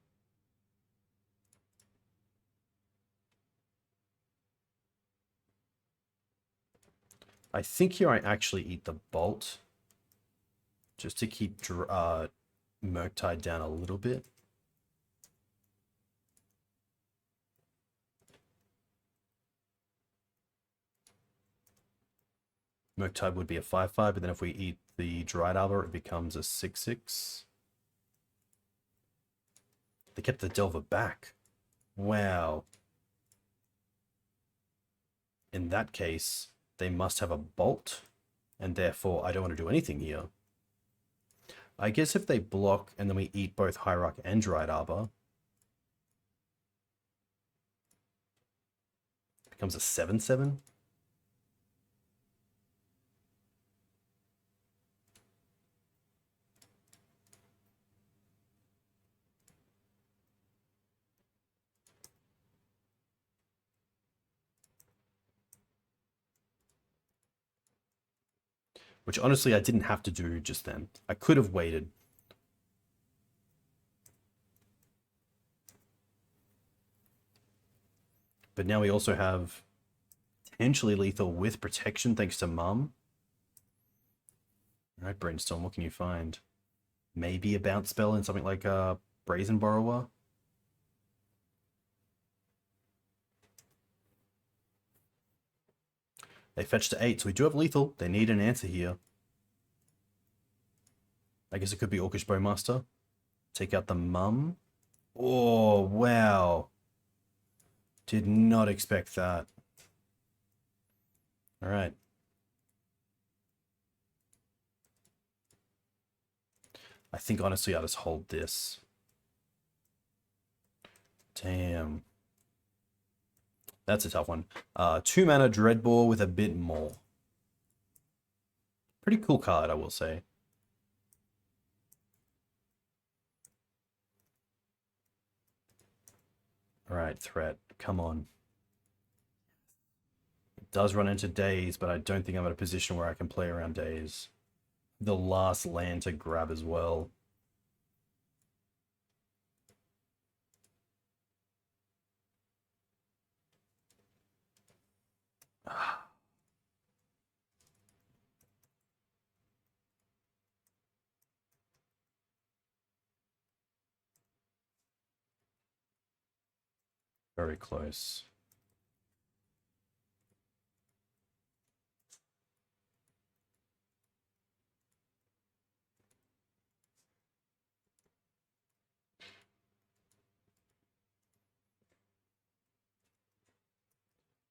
I think here I actually eat the Bolt. Just to keep Murktide down a little bit. Murktide would be a 5/5, but then if we eat the Dryad Arbor, it becomes a 6/6. They kept the Delver back. Wow. In that case, they must have a Bolt, and therefore I don't want to do anything here. I guess if they block and then we eat both Hierarch and Dryad Arbor, it becomes a 7/7. which honestly I didn't have to do just then. I could have waited. But now we also have potentially lethal with protection thanks to Mum. All right, Brainstorm, what can you find? Maybe a bounce spell in something like Brazen Borrower? They fetched to 8, so we do have lethal. They need an answer here. I guess it could be Orcish Bowmaster. Take out the Mum. Oh, wow. Did not expect that. All right. I think honestly I'll just hold this. Damn. That's a tough one. 2 mana Dreadbore with a bit more. Pretty cool card, I will say. Alright, threat. Come on. It does run into Daze, but I don't think I'm in a position where I can play around Daze. The last land to grab as well. Very close.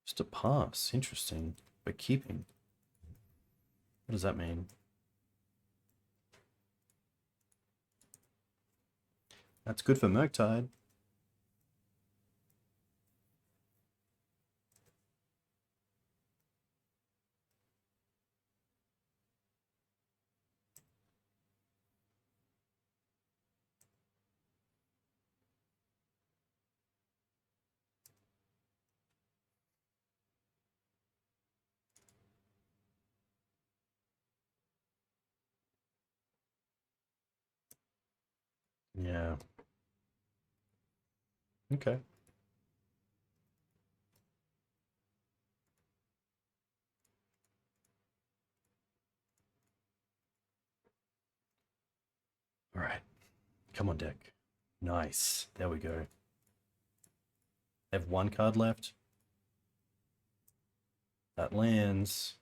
Just a pass. Interesting. But keeping. What does that mean? That's good for Murktide. Yeah. Okay. All right. Come on, deck. Nice. There we go. They have 1 card left. That lands.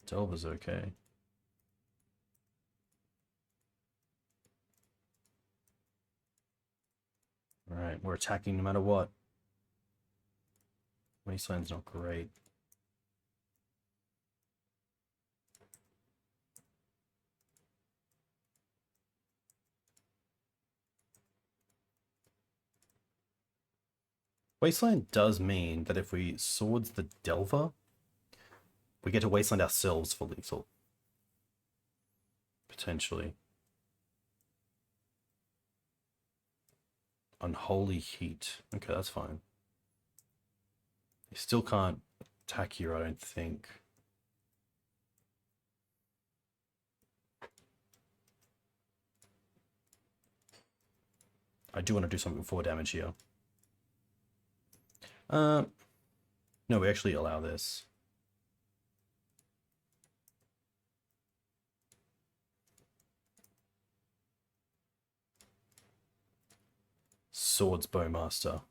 Delver's okay. Alright, we're attacking no matter what. Wasteland's not great. Wasteland does mean that if we swords the Delver, we get to Wasteland ourselves for lethal. Potentially. Unholy Heat. Okay, that's fine. You still can't attack here, I don't think. I do want to do something for damage here. No, we actually allow this. Swords Bowmaster.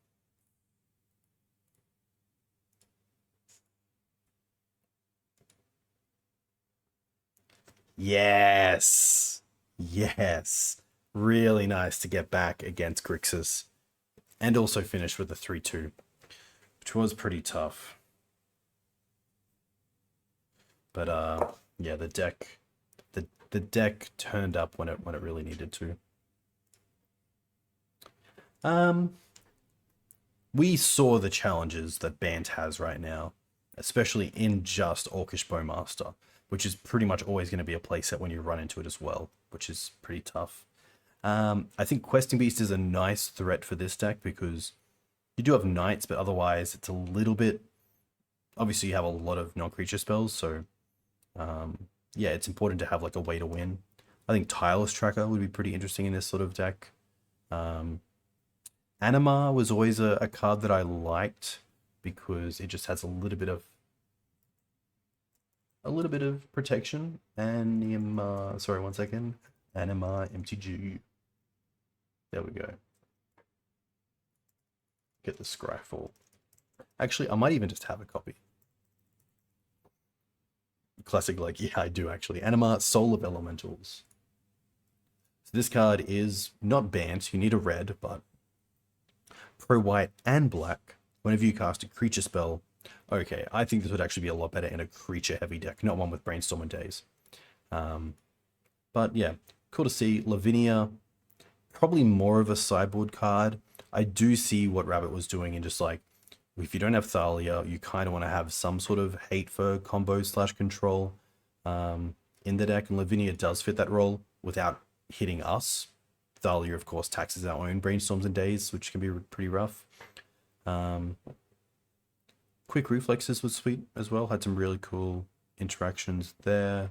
Yes! Yes! Really nice to get back against Grixis. And also finish with a 3-2. Which was pretty tough. But yeah, the deck turned up when it really needed to. We saw the challenges that BANT has right now, especially in just Orcish Bowmaster, which is pretty much always going to be a playset when you run into it as well, which is pretty tough. I think Questing Beast is a nice threat for this deck because you do have Knights, but otherwise it's a little bit... Obviously, you have a lot of non-creature spells, so yeah, it's important to have like a way to win. I think Tireless Tracker would be pretty interesting in this sort of deck. Animar was always a card that I liked because it just has a little bit of protection. Animar, sorry, one second. Animar MTG. There we go. Get the Scryfall. Actually, I might even just have a copy. Classic, like, yeah, I do actually. Animar, Soul of Elementals. So this card is not banned. You need a red, but pro white and black. Whenever you cast a creature spell, okay, I think this would actually be a lot better in a creature-heavy deck, not one with Brainstorm and Daze. But yeah, cool to see. Lavinia, probably more of a sideboard card. I do see what Rabbit was doing in just like, if you don't have Thalia, you kind of want to have some sort of hate for combo / control in the deck, and Lavinia does fit that role without hitting us. Thalia, of course, taxes our own Brainstorms and Daze, which can be pretty rough. Quick Reflexes was sweet as well, had some really cool interactions there.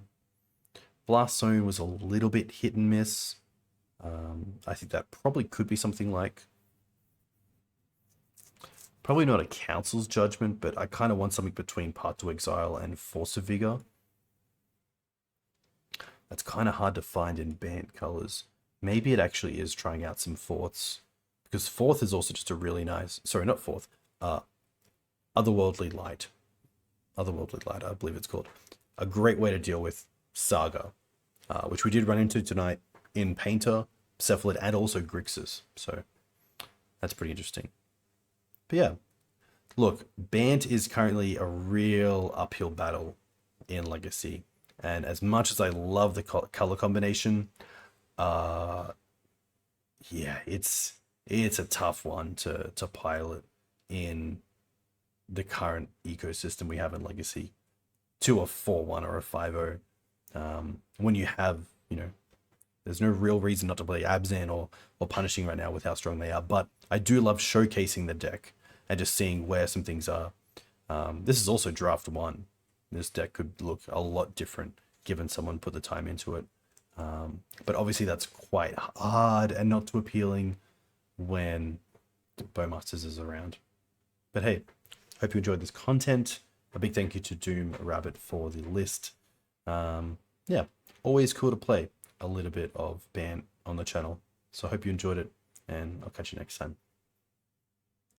Blast Zone was a little bit hit and miss. I think that probably could be something like... Probably not a Council's Judgment, but I kind of want something between Path to Exile and Force of Vigor. That's kind of hard to find in BANT colors. Maybe it actually is trying out some fourths, because fourth is also just a really nice... Sorry, not fourth. Otherworldly Light. Otherworldly Light, I believe it's called. A great way to deal with Saga, which we did run into tonight in Painter, Cephalid, and also Grixis. So that's pretty interesting. But yeah, look, BANT is currently a real uphill battle in Legacy. And as much as I love the color combination, yeah, it's a tough one to pilot in the current ecosystem we have in Legacy to a 4-1 or a 5-0. When you have, there's no real reason not to play Abzan or Punishing right now with how strong they are. But I do love showcasing the deck and just seeing where some things are. This is also draft 1. This deck could look a lot different given someone put the time into it. But obviously that's quite hard and not too appealing when Bowmasters is around. But hey, hope you enjoyed this content. A big thank you to Doom Rabbit for the list. Yeah, always cool to play a little bit of BANT on the channel. So I hope you enjoyed it, and I'll catch you next time.